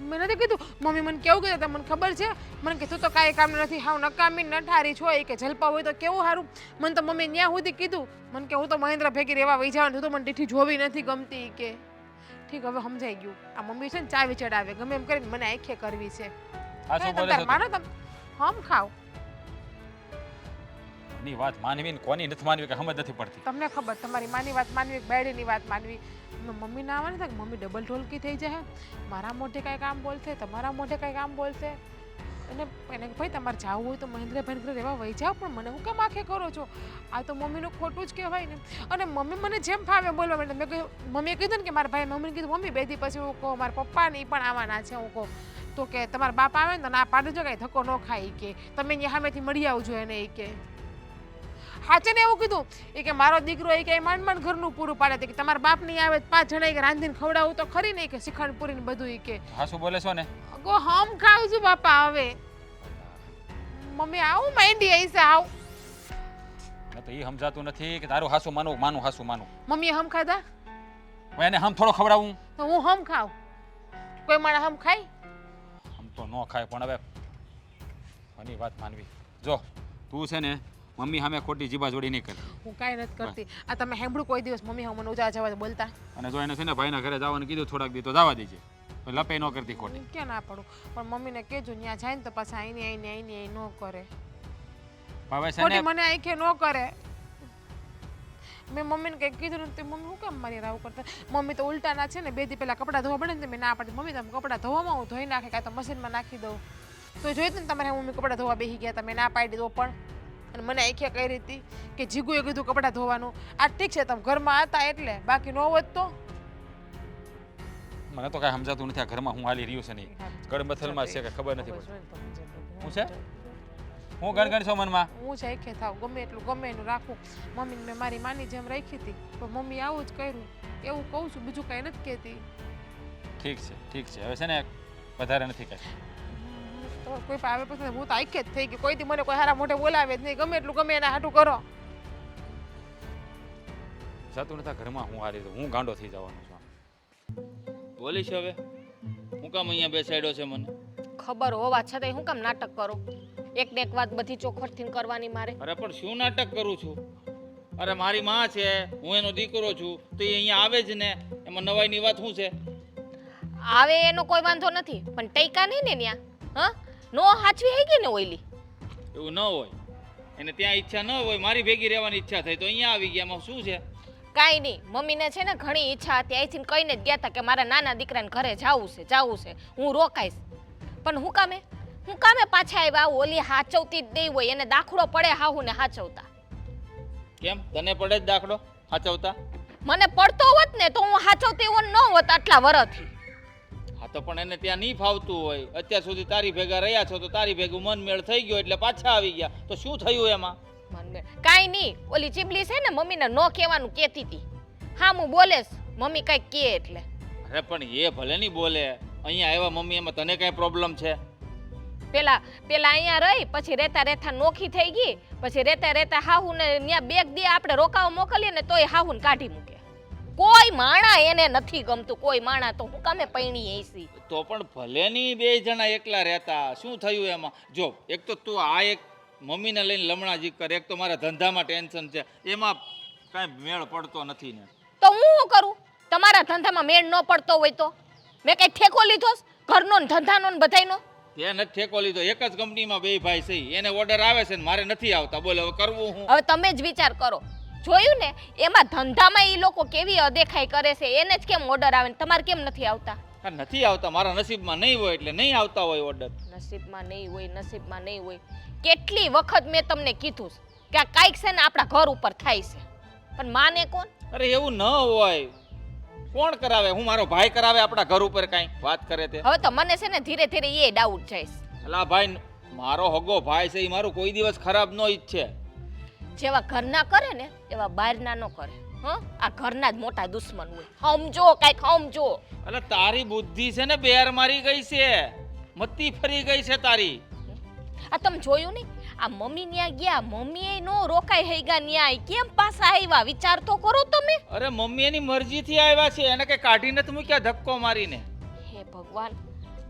મેં નથી કીધું. મમ્મી મને કેવું કીધું તમને ખબર છે? મને કે તું તો કાંઈ કામ નથી, હાવ નકામી નઠારી છો. એ કે જલપા હોય તો કેવું સારું. મને તો મમ્મી ન્યા સુધી કીધું, મને કે હું તો મહેન્દ્ર ભેગી રહેવા વહી જવાનું, તું તો મને દીઠી જોવી નથી ગમતી કે. ઠીક હવે સમજાઈ ગયું. આ મમ્મી છે ને ચાવી ચડાવે ગમે એમ કરીને મને આંખે કરવી છે. આ શું બોલે છે? માનો તમે હમ ખાવ. ની વાત માનવી ને કોની નથી માનવી કે સમજ નથી પડતી. તમને ખબર તમારી માની વાત માનવી કે બાયડીની વાત માનવી. મમ્મી ના આવવાની થાય મમ્મી ડબલ ઢોલકી થઈ જાય. મારા મોઢે કાંઈ કામ બોલશે, તમારા મોઢે કાંઈ કામ બોલશે. એને ભાઈ તમારે જવું હોય તો મહેન્દ્રભાઈ ઘરે રહેવા વહી જાઓ, પણ મને હું કેમ આંખે કરો છો? આ તો મમ્મીનું ખોટું જ કહેવાય ને. અને મમ્મી મને જેમ ફાવે બોલવા માંડે. મેં કહ્યું મમ્મીએ કીધું ને કે મારા ભાઈ મમ્મીને કીધું મમ્મી 2 દી પછી હું કહું મારા પપ્પા ને એ પણ આવવાના છે હું કહું, તો કે તમારા બાપ આવે ને તો ના પાડજો, કાંઈ ધક્કો ન ખાય કે તમે અહીંયા સામેથી મળી આવજો એને. એ કે હાચે ને એવું કીધું એ કે મારો દીકરો એ કે માંડ માંડ ઘરનું પૂરું પાડે કે તમારા બાપ નહીં આવે 5 જણા કે રાંધીને ખવડાવું તો ખરી નહીં કે શિખંડ પૂરી ને બધું. એ કે હા શું બોલે છો ને? ગો હમ ખાવ છું બાપા. હવે મમ્મી આવું માંડી આઈ છે આવ. મને તો એ સમજાતું નથી કે તારું હાસુ માનું માનું હાસુ માનું. મમ્મીએ હમ ખાધા હવે એને હમ થોડો ખવડાવું તો હું હમ ખાવ. કોઈ માણસ હમ ખાય? હમ તો ન ખાય, પણ હવે કોની વાત માનવી. જો તું છે ને મમ્મી સામે ખોટી જીભા જોડી નહીં કર. હું કાંઈ નથી કરતી. આ તમે સાંભળ્યું કોઈ દિવસ મમ્મી મને ઉજા જવા બોલતા? અને જો એને છે ને ભાઈના ઘરે જવાનું કીધું થોડાક દી તો જવા દેજે, લપે ન કરતી ખોટી. હું ક્યાં ના પડું, પણ મમ્મીને કહેજો ત્યાં જાય ને તો પાછા આઈને ન કરે. હવે છે ખોટી ને મને આંખે ન કરે. મેં મમ્મીને કંઈક કીધું ને મમ્મી હું કેમ મારી રાવ કરતા? મમ્મી તો ઉલટાના છે ને 2 દી પહેલા કપડાં ધોવા પડે ને મેં ના પાડી. મમ્મી તમે કપડાં ધોવામાં હું ધોઈ નાખે કાં તો મશીનમાં નાખી દઉં. તો જોયું ને તમારે મમ્મી કપડાં ધોવા બેસી ગયા તમે ના પાડી દો. પણ અને મને આંખે કહી રહી હતી કે જીગુએ કીધું કપડાં ધોવાનું. આ ઠીક છે તમે ઘરમાં હતા એટલે, બાકી ન હોત તો. મને તો કાંઈ સમજાતું નથી આ ઘરમાં હું હાલી રહ્યું છે નહીં. ગડબથલમાં છે કે ખબર નથી પડતી. હું છે હું ગણગણ છો મનમાં. હું છે આંખે થાવ ગમે એટલું ગમે એનું રાખું. મમ્મીને મેં મારી માની જેમ રાખી હતી પણ મમ્મી આવું જ કર્યું. એવું કહું છું, બીજું કાંઈ નથી કહેતી. ઠીક છે હવે છે ને વધારે નથી કહેતી. તો કોઈ પણ આવે પછી હું તો આંખે જ થઈ ગઈ. કોઈથી મને કોઈ હારા મોઢે બોલાવે જ નહીં. ગમે એટલું ગમે એના હાટું કરો. જાતું નથી આ ઘરમાં હું હારી હું ગાંડો થઈ જવાનો છું. બોલીશ હવે હું કામ અહીંયા બેસાડ્યો છે મને? ખબર હોવા છતાંય હું કામ નાટક કરો? એક ને એક વાત બધી ચોખવટથી કરવાની મારે. અરે પણ શું નાટક કરું છું? અરે મારી માં છે, હું એનો દીકરો છું, તો એ અહીંયા આવે જ ને. એમાં નવાઈની વાત શું છે? આવે એનો કોઈ વાંધો નથી, પણ ટેકા નહીં ને ન્યા. હા નો હાચવી હઈ ગઈ ને ઓઈલી. એવું ન હોય, એને ત્યાં ઈચ્છા ન હોય, મારી ભેગી રહેવાની ઈચ્છા થઈ તો અહીંયા આવી ગયા. એમાં શું છે? કાંઈ નહીં, મમ્મીને છે ને ઘણી ઈચ્છા હતી. અહીંથી કહીને જ ગયા હતા કે મારા નાના દીકરાને ઘરે જાવું છે, હું રોકાઈશ. પણ હું કામે પાછા આવ્યા? ઓલી હાચવતી જ નહીં હોય, એને દાખલો પડે હાહુને હાચવતા. કેમ તને પડે જ દાખલો હાચવતા? મને પડતો હોત ને તો હું હાચવતી ન હોત આટલા વર્ષથી. હા તો પણ એને ત્યાં નહીં ફાવતું હોય. અત્યાર સુધી તારી ભેગા રહ્યા છો તો તારી ભેગું મન મેળ થઈ ગયો એટલે પાછા આવી ગયા. તો શું થયું એમાં? કાંઈ નહીં, ઓલી ચીબલી છે ને મમ્મીને ન કહેવાનું કહેતી હતી. હા હું બોલેશ મમ્મી કાંઈક કહે એટલે. અરે પણ એ ભલે નહીં બોલે, અહીંયા આવ્યા મમ્મી, એમાં તને કાંઈ પ્રોબ્લેમ છે? પેલા પેલા અહીંયા રહી પછી રહેતા રહેતા નોખી થઈ ગઈ પછી રહેતા રહેતા હાહુને ત્યાં બેગ દે આપણે રોકાવા મોકલીએ ને તોય હાહુને કાઢી મૂકે. કોઈ માણા એને નથી ગમતું, કોઈ માણા તો હું કામે પૈણી એસી. તો પણ ભલે ની બે જણા એકલા રહેતા, શું થયું એમાં? જો એક તો તું આ એક મમ્મીને લઈને લમણાજી કર, એક તો મારા ધંધામાં ટેન્શન છે, એમાં કાંઈ મેળ પડતો નથી ને. તો હું શું કરું? તમારા ધંધામાં મેળ ન પડતો હોય તો મેં કઈ ઠેકો લીધો છે? ઘરનો ને ધંધાનો ને બધાયનો તે નથી ઠેકો લીધો, એક જ કંપનીમાં બે ભાઈ છે, એને ઓર્ડર આવે છે ને મારે નથી આવતા. બોલ હવે કરવું હું? હવે તમે જ વિચાર કરો. જોયું ને એમાં ધંધામાં એ લોકો કેવી અદેખાઈ કરે છે, એને જ કેમ ઓર્ડર આવે ને તમારે કેમ નથી આવતા? હા, નથી આવતા, મારા નસીબમાં નહીં હોય એટલે નહીં આવતા હોય ઓર્ડર. નસીબમાં નહીં હોય, નસીબમાં નહીં હોય. કેટલી વખત મેં તમને કીધું છે કે આ કાંઈક છે ને આપણા ઘર ઉપર થાય છે, પણ માને કોણ? અરે એવું ન હોય, કોણ કરાવે? હું મારો ભાઈ કરાવે આપણા ઘર ઉપર કાંઈ વાત કરે તે? હવે તો મને છે ને ધીરે ધીરે એ ડાઉટ જાય છે. એટલે આ ભાઈ મારો હગો ભાઈ છે, એ મારું કોઈ દિવસ ખરાબ ન ઈચ્છે. જેવા ઘરના કરે ને એવા બહારના ન કરે. હા, આ ઘરના જ મોટા દુશ્મન હોય. સમજો, કાંઈક સમજો. એટલે તારી બુદ્ધિ છે ને બેર મારી ગઈ છે, મતી ફરી ગઈ છે તારી. આ તમે જોયું નહીં? આ મમ્મી ન્યા ગયા, મમ્મી નો રોકાઈ હઈ ગયા ન્યાય કેમ પાછા આવ્યા? વિચાર તો કરો તમે. અરે મમ્મી એની મરજીથી આવ્યા છે, એને કઈ કાઢી નથી મૂક્યા ધક્કો મારીને. હે ભગવાન,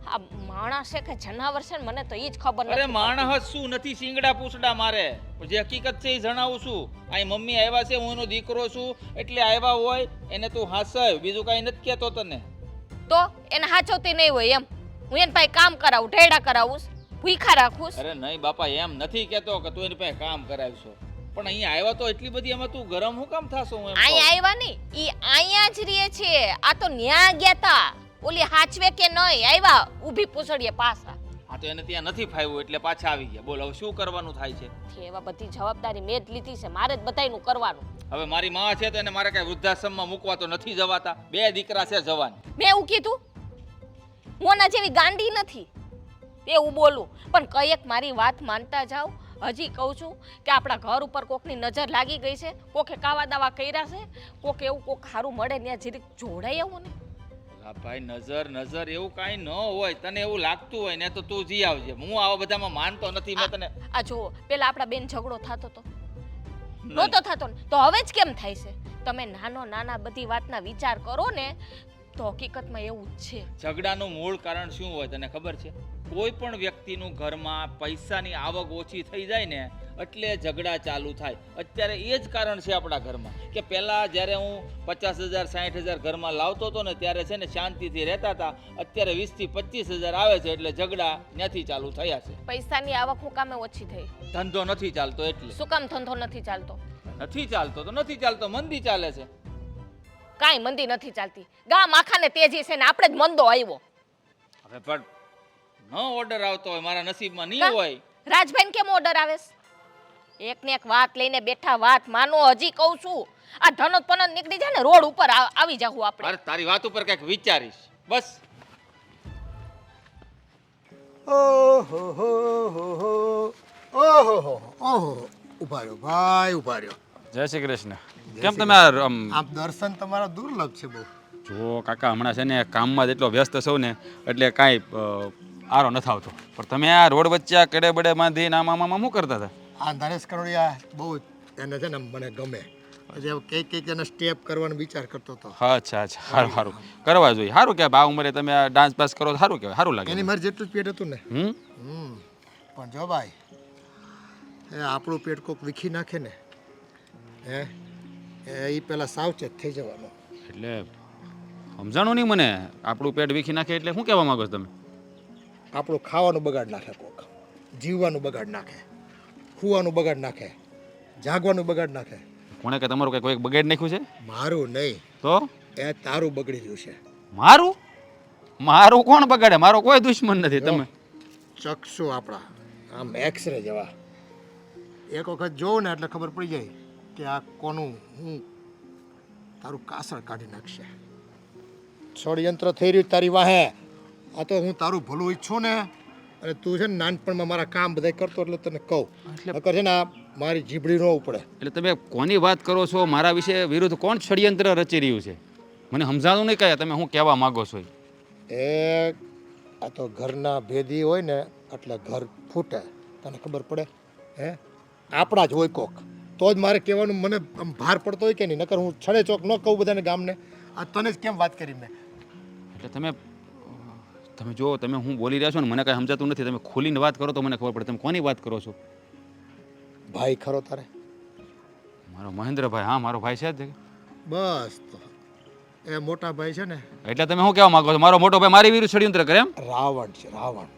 આ માણસ છે કે જનાવર છે ને મને તો એ જ ખબર નથી. અરે માણસ શું નથી, શિંગડા પૂછડા મારે. જે હકીકત છે એ જણાવું છું. આ મમ્મી આવ્યા છે, હું એનો દીકરો છું એટલે આવ્યા હોય, એને તું હાસય, બીજું કઈ નથી કહેતો તને. તો એને હાચવતી નહીં હોય એમ? હું એને પાસે કામ કરાવું, ઢેડા કરાવું, ભૂખા રાખું? અરે નહીં બાપા, એમ નથી કહેતો કે તું એની પાસે કામ કરાવશો, પણ અહીંયા આવ્યા તો એટલી બધી એમાં તું ગરમ હું કામ થાશો? હું એમ અહીંયા આવ્યા નહીં, ઈ અહીંયા જ રહે છે. આ તો ન્યા ગયા તા, ઓલી હાચવે કે નહીં આવ્યા ઊભી પૂછડીએ પાછા. હા, તો એને ત્યાં નથી ફાવ્યું એટલે પાછા આવી ગયા. બોલ હવે શું કરવાનું થાય છે? એવા બધી જવાબદારી મેં જ લીધી છે, મારે જ બધાયનું કરવાનું. હવે મારી માં છે તો એને મારે કઈ વૃદ્ધાશ્રમમાં મૂકવા તો નથી જવાતા. બે દીકરા છે જવાન. મેં એવું કીધું? હું આના જેવી ગાંડી નથી એવું બોલું, પણ કયેક મારી વાત માનતા જાઓ. હજી કહું છું કે આપણા ઘર ઉપર કોકની નજર લાગી ગઈ છે, કોકે કાવા દાવા કર્યા છે, કોક એવું કોક સારું મળે ત્યાં જીરીક જોડાય એવું ને. હા ભાઈ, નજર એવું કાંઈ ન હોય. તને એવું લાગતું હોય ને તો તું જી આવજે, હું આવા બધામાં માનતો નથી. મેં તને આ જુઓ, પેલા આપણા બેન ઝઘડો થતો તો નહોતો થતો ને, તો હવે જ કેમ થાય છે? તમે નાના બધી વાતના વિચાર કરો ને તો હકીકતમાં એવું જ છે. ઝઘડાનું મૂળ કારણ શું હોય તને ખબર છે? કોઈ પણ વ્યક્તિનું ઘરમાં પૈસાની આવક ઓછી થઈ જાય ને એટલે ઝઘડા ચાલુ થાય. અત્યારે એ જ કારણ છે આપણા ઘરમાં કે પહેલાં જ્યારે હું 50,000 60,000 ઘરમાં લાવતો હતો ને ત્યારે છે ને શાંતિથી રહેતા હતા. અત્યારે 20,000 થી 25,000 આવે છે એટલે ઝઘડા ત્યાંથી ચાલુ થયા છે. પૈસાની આવક હું કામે ઓછી થઈ? ધંધો નથી ચાલતો એટલે. શું કામ ધંધો નથી ચાલતો? નથી ચાલતો તો નથી ચાલતો, મંદી ચાલે છે. કાંઈ મંદી નથી ચાલતી, ગામ આખાને તેજી છે ને આપણે જ મંદો આવ્યો. હવે પણ ન ઓર્ડર આવતો હોય, મારા નસીબમાં નહીં કા? હોય. રાજભાઈ કેમ ઓર્ડર આવે છે? એક ને એક વાત લઈને બેઠા, વાત માનો. હજી કહું છું આ ધનત પનત નીકળી જાય ને રોડ ઉપર આવી જાવું આપણે. અરે તારી વાત ઉપર કંઈક વિચારીશ બસ. ઓહો હો હો હો ઓહો હો ઓહો. ઉભા રહ્યો ભાઈ, ઉભા રહ્યો. જય શ્રી કૃષ્ણ. કેમ તમે આમ દર્શન તમારા દુર્લભ છે બહુ. જો કાકા, હમણાં છે ને કામમાં જ એટલો વ્યસ્ત છો ને એટલે કાંઈ આરો નથી આવતો. પણ તમે આ રોડ વચ્ચે આ કડે બડે બાંધીને આમાં શું કરતા હતા? આ નરેશ કરોડિયા બહુ એને છે ને મને ગમે. પછી કઈક એને સ્ટેપ કરવાનો વિચાર કરતો હતો. અચ્છા, સારું કરવા જોઈએ. સારું કે આ ઉંમરે તમે આ ડાન્સ પાસ કરો, સારું કહેવાય, સારું લાગે. એની મારે જેટલું જ પેટ હતું ને. હમ. પણ જો ભાઈ, એ આપણું પેટ કોક વીખી નાખે ને એ પહેલાં સાવચેત થઈ જવાનું. એટલે સમજાણું નહીં મને. આપણું પેટ વીખી નાખે એટલે શું કહેવા માંગો છો તમે? આપણું ખાવાનું બગાડ નાખે કોક, જીવવાનું બગાડ નાખે, ખુવાનું બગાડ નાખે, જાગવાનું બગાડ નાખે. કોણે કે તમારું કંઈક બગાડ નાખ્યું છે? મારું નહીં તો એ તારું બગડી ગયું છે. મારું કોણ બગાડે? મારો કોઈ દુશ્મન નથી. તમે ચક્ષુ આપણા આમ એક્સરે જેવા, એક વખત જોઉં ને એટલે ખબર પડી જાય કે આ કોનું હું તારું કાસળ કાઢી નાખશે. ષડયંત્ર થઈ રહ્યું તારી વાહે. આ તો હું તારું ભલું ઈચ્છું ને, અને તું છે ને નાનપણમાં મારા કામ બધા કરતો એટલે તને કહું. નકર છે ને આ મારી જીભડી ન ઉપડે. એટલે તમે કોની વાત કરો છો? મારા વિશે વિરુદ્ધ કોણ ષડયંત્ર રચી રહ્યું છે? મને સમજાતું નહીં કયા તમે શું કહેવા માંગો છો? એ આ તો ઘરના ભેદી હોય ને એટલે ઘર ફૂટે, તને ખબર પડે? હે, આપણા જ હોય કોક તો જ મારે કહેવાનું મને આમ ભાર પડતો હોય કે નહીં, નકર હું છડે ચોક ન કહું બધાને ગામને. આ તને જ કેમ વાત કરી મેં? એટલે તમે જો તમે હું બોલી રહ્યા છો ને મને કાંઈ સમજાતું નથી. તમે ખોલીને વાત કરો તો મને ખબર પડે તમે કોની વાત કરો છો. ભાઈ ખરો તારે? મારો મહેન્દ્રભાઈ? હા, મારો ભાઈ છે જ. બસ તો એ મોટા ભાઈ છે ને, એટલે તમે શું કહેવા માંગો છો? મારો મોટો ભાઈ મારી વિરુદ્ધ ષડયંત્ર કરે એમ? રાવણ છે, રાવણ.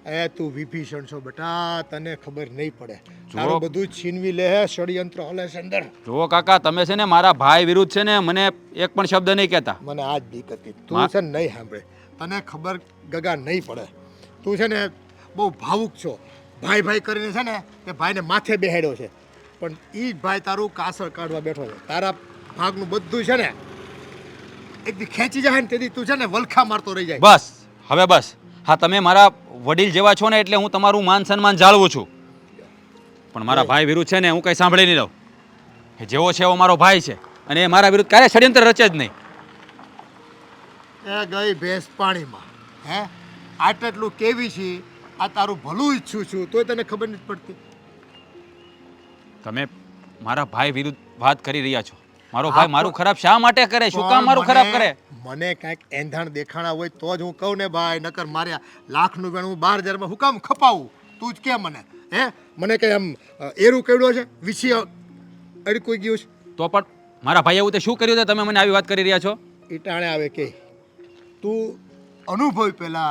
એ તું વિભીષણ છો બેટા, તને ખબર નહીં પડે. જુઓ. તારું બધું જ છીનવી લે હે, ષડયંત્ર હલે છે અંદર. જો કાકા તમે છે ને મારા ભાઈ વિરુદ્ધ છે ને મને એક પણ શબ્દ નહીં કહેતા. મને આજ દીક હતી. તું છે ને નહીં સાંભળે, તને ખબર ગગા નહીં પડે. તું છે ને બહુ ભાવુક છો. ભાઈ ભાઈ કરીને છે ને તે ભાઈને માથે બેહાડ્યો છે, પણ એ જ ભાઈ તારું કાસળ કાઢવા બેઠો છે. તારા ભાગનું બધું છે ને એકદી ખેંચી જાય ને તેથી તું છે ને વલખા મારતો રહી જાય. બસ હવે બસ. હા, તમે મારા વડીલ જેવા છો ને એટલે હું તમારું માન સન્માન જાળવું છું, પણ મારા ભાઈ વિરુદ્ધ છે ને હું કંઈ સાંભળી નહીં લઉં. એ જેવો છે એવો મારો ભાઈ છે અને એ મારા વિરુદ્ધ ક્યારે ષડયંત્ર રચે જ નહીં. એ ગઈ ભેંસ પાણીમાં. હે, આટલું કેવી છે, આ તારું ભલું ઈચ્છું છું તોય તને ખબર નથી પડતી. તમે મારા ભાઈ વિરુદ્ધ વાત કરી રહ્યા છો. મારો ભાઈ મારું ખરાબ શા માટે કરે? શું કામ મારું ખરાબ કરે? મને કાંઈક એંધાણ દેખાણા હોય તો જ હું કહું ને ભાઈ, નકર મારે લાખનું વેણ હું 12,000માં હું કામ ખપાવું? તું જ કે મને. હે, મને કંઈ આમ એરું કેવડો છે વિષય અડકુઈ ગયું છે? તો પણ મારા ભાઈ એવું તે શું કર્યું તે તમે મને આવી વાત કરી રહ્યા છો? ઈટાણે આવે કે તું અનુભવ પહેલા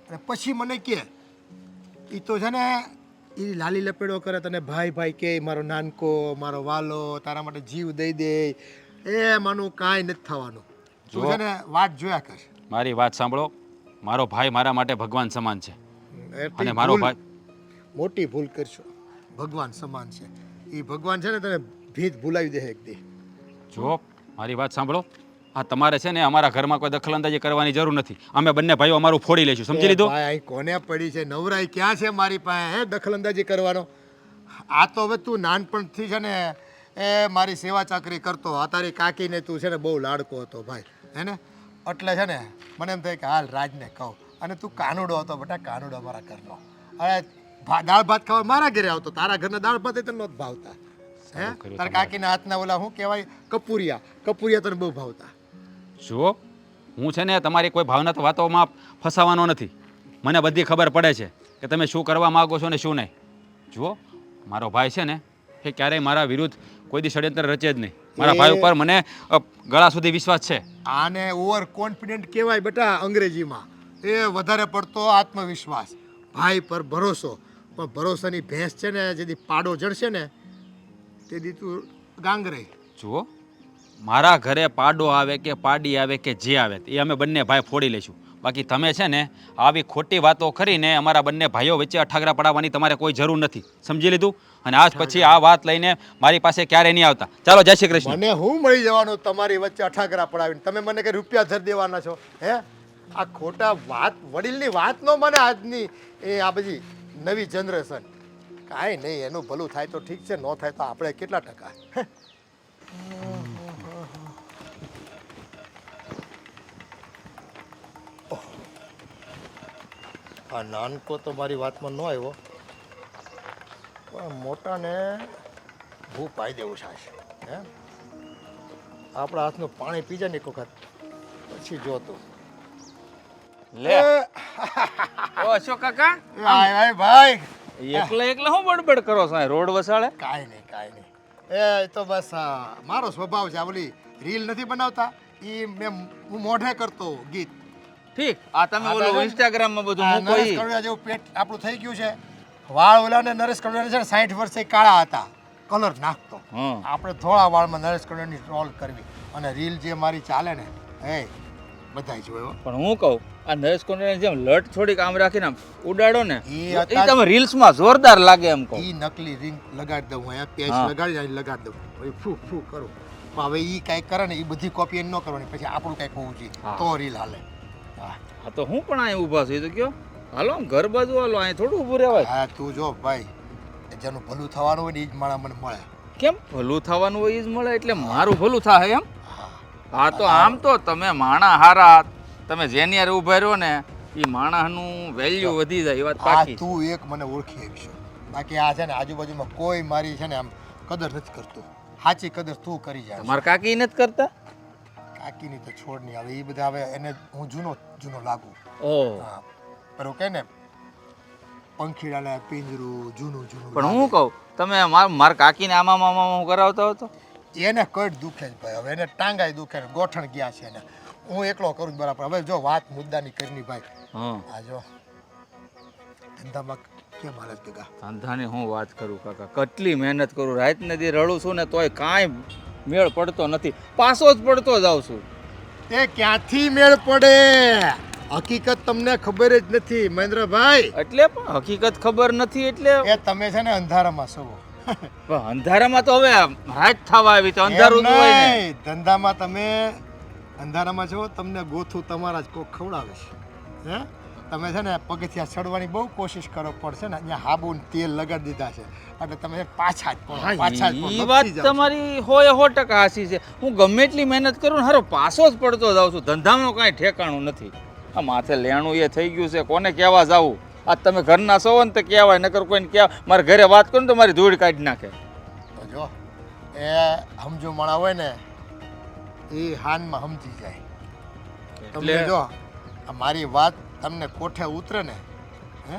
અને પછી મને કે. એ તો છે ને એ લાલી લપેડો કરે, તને ભાઈ ભાઈ કે મારો નાનકો મારો વાલો તારા માટે જીવ દઈ દે, એ માનું કાંઈ નથી થવાનું. તું છે ને વાત જોયા કર. મારી વાત સાંભળો. મારો ભાઈ મારા માટે ભગવાન સમાન છે એટલી અને મારો ભૂલ- ભાઈ મોટી ભૂલ કરશો. ભગવાન સમાન છે એ ભગવાન છે ને તને ભીત ભૂલાવી દે એક દી. જો મારી વાત સાંભળો. હા, તમારે છે ને અમારા ઘરમાં કોઈ દખલઅંદાજી કરવાની જરૂર નથી. અમે બંને ભાઈઓ અમારું ફોડી લઈશું, સમજી લીધું? ભાઈ અહીં કોને પડી છે નવરાઈ ક્યાં છે મારી પાસે? હે, દખલઅંદાજી કરવાનો? આ તો હવે તું નાનપણથી છે ને એ મારી સેવા ચાકરી કરતો. આ તારી કાકીને તું છે ને બહુ લાડકો હતો ભાઈ, હે ને? એટલે છે ને મને એમ થાય કે હાલ રાજને કહું. અને તું કાનુડો હતો બેટા, કાનુડો મારા ઘરનો. અરે દાળ ભાત ખાવા મારા ઘરે આવતો, તારા ઘરના દાળ ભાત એ તને નહોતા ભાવતા. હે, તારા કાકીના હાથના ઓલા શું કહેવાય કપૂરિયા, કપૂરિયા તને બહુ ભાવતા. જુઓ, હું છે ને તમારી કોઈ ભાવનાત્મક વાતોમાં ફસાવાનો નથી. મને બધી ખબર પડે છે કે તમે શું કરવા માગો છો ને શું નહીં. જુઓ, મારો ભાઈ છે ને એ ક્યારેય મારા વિરુદ્ધ કોઈ દી ષડયંત્ર રચે જ નહીં. મારા ભાઈ ઉપર મને ગળા સુધી વિશ્વાસ છે. આને ઓવર કોન્ફિડન્ટ કહેવાય બેટા અંગ્રેજીમાં. એ વધારે પડતો આત્મવિશ્વાસ, ભાઈ પર ભરોસો. પણ ભરોસાની ભેંસ છે ને જેથી પાડો જડશે ને તેથી તું ગાંગરે. જુઓ, મારા ઘરે પાડો આવે કે પાડી આવે કે જે આવે એ અમે બંને ભાઈ ફોડી લઈશું. બાકી તમે છે ને આવી ખોટી વાતો કરીને અમારા બંને ભાઈઓ વચ્ચે અઠાગરા પડાવવાની તમારે કોઈ જરૂર નથી, સમજી લીધું? અને આજ પછી આ વાત લઈને મારી પાસે ક્યારેય નહીં આવતા. ચાલો, જય શ્રી કૃષ્ણ. મને હું મળી જવાનું તમારી વચ્ચે અઠાગરા પડાવીને? તમે મને કે રૂપિયા ધર દેવાના છો? હે, આ ખોટા વાત વડીલની વાત નો મને આજની એ આ બધી નવી જનરેશન કાંઈ નહીં. એનું ભલું થાય તો ઠીક છે, ન થાય તો આપણે કેટલા ટકા. હે. આ નાનકો તો મારી વાતમાં ન આવ્યો, પણ મોટાને ભૂ પાઈ દેવું છે. હે, આપણા હાથનું પાણી પી જાય ને એક વખત પછી જોતું. લે ઓ અશોક કાકા, આય ભાઈ, એકલા એકલા હું બડબડ કરો છો? રોડ વસાડે? કાંઈ નહીં કાંઈ નહીં. એ તો બસ મારો સ્વભાવ છે. આ ઓલી રીલ નથી બનાવતા એ હું મોઢે કરતો ગીત. ઠીક. આ તમે ઓલું ઇન્સ્ટાગ્રામ માં બધું આ મૂકો નરેશ ઈ. કનોડિયા જેવું પેટ આપણું થઈ ગયું છે. વાળ ઓલા ને નરેશ કનોડિયા છે ને 60 વર્ષે કાળા હતા, કલર નાખતો. હા. આપણે ધોળા વાળમાં નરેશ કનોડિયાની ટ્રોલ કરવી અને રીલ જે મારી ચાલે ને એ બધાય જોયો. પણ હું કહું, આ નરેશ કોન્ડેની જેમ લટ થોડીક આમ રાખીને આમ ઉડાડો ને, ઈ એ અત્યારે- તમે રીલ્સ માં જોરદાર લાગે એમ કહું. ઈ નકલી રિંગ લગાડી દઉં, અહીંયા પેચ હા. લગાડી અહીં લગાડી દઉં, પછી ફૂ ફૂ કરું. પણ હવે ઈ કાંઈક કરે ને એ બધી કોપી એને ન કરવાની, પછી આપણું કાંઈક હોવું જોઈએ હા. તો રીલ હાલે. હા આ તો હું પણ અહીં ઊભા છું, એ તો કયો હાલો આમ ઘર બાજુ હાલો, અહીં થોડું ઊભું રહેવાય. હા તું જો ભાઈ, જેનું ભલું થવાનું હોય ને એ જ માણા મને મળે. કેમ ભલું થવાનું હોય એ જ મળે એટલે મારું ભલું થાય એમ? હા હા તો આમ તો તમે માણા હારા, તમે જેની યાર ઊભા રહ્યો ને એ માણસનું વેલ્યુ વધી જાય એ વાત આ પાકી છે. તું એક મને ઓળખી આવી છો. બાકી આ છે ને આજુબાજુમાં કોઈ મારી છે ને આમ કદર નથી કરતું. સાચી કદર તું કરી જાય. તમારા કાકી નથી કરતા? કાકીની તો છોડ નહીં હવે એ બધા હવે એને હું જૂનો લાગુ. ઓહ, હા પણ કે ને પંખીડાને પિંજરું જૂનું પણ હું કહું તમે મારા કાકીને આમાં મામા કરાવતા હો તો એને કટ દુખે જ ભાઈ. હવે એને ટાંગાઈ દુખે ને ગોઠણ ગયા છે એને. હું એકલો કરું છું બરાબર. હવે જો વાત મુદ્દાની કરની ભાઈ. હા આ જો ધંધામાં કેમ હાલત ભેગા. ધંધાની હું વાત કરું કાકા, કેટલી મહેનત કરું, રાત ને દી રડું છું ને તોય કાંઈ મેળ પડતો નથી, પાછો જ પડતો જાઉં છું. તે ક્યાંથી મેળ પડે? હકીકત તમને ખબર જ નથી મહેન્દ્રભાઈ. એટલે પણ હકીકત ખબર નથી એટલે એ તમે છે ને અંધારામાં છો. પણ અંધારામાં તો હવે રાત થવા આવી તો અંધારું જ હોય ને. નહીં, ધંધામાં તમે અંધારામાં છો. તમને ગોથું તમારા જ કોક ખવડાવે છે. હે તમે છે ને પગથિયા ચડવાની બહુ કોશિશ કરો પડશે ને અહીંયા હાબુ ને તેલ લગાડી દીધા છે એટલે તમે છે ને પાછા જ પડો, પાછા જ પડો, એ વાત બચી જાઓ છો. તમારી 100% હાચી છે. હું ગમે એટલી મહેનત કરું ને હારો પાછો જ પડતો જાઉં છું. ધંધામાં કાંઈ ઠેકાણું નથી. આ માથે લેણું એ થઈ ગયું છે, કોને કહેવા જાવું? આ તમે ઘરના છો ને તો કહેવાય, નકર કોઈને કહેવા મારા ઘરે વાત કરું તો મારી ધૂળ કાઢી નાખે. તો જો એ સમજો માણા હોય ને એ હાનમાં સમજી જાય. તમને એટલે જો આ મારી વાત તમને કોઠે ઉતરે ને હે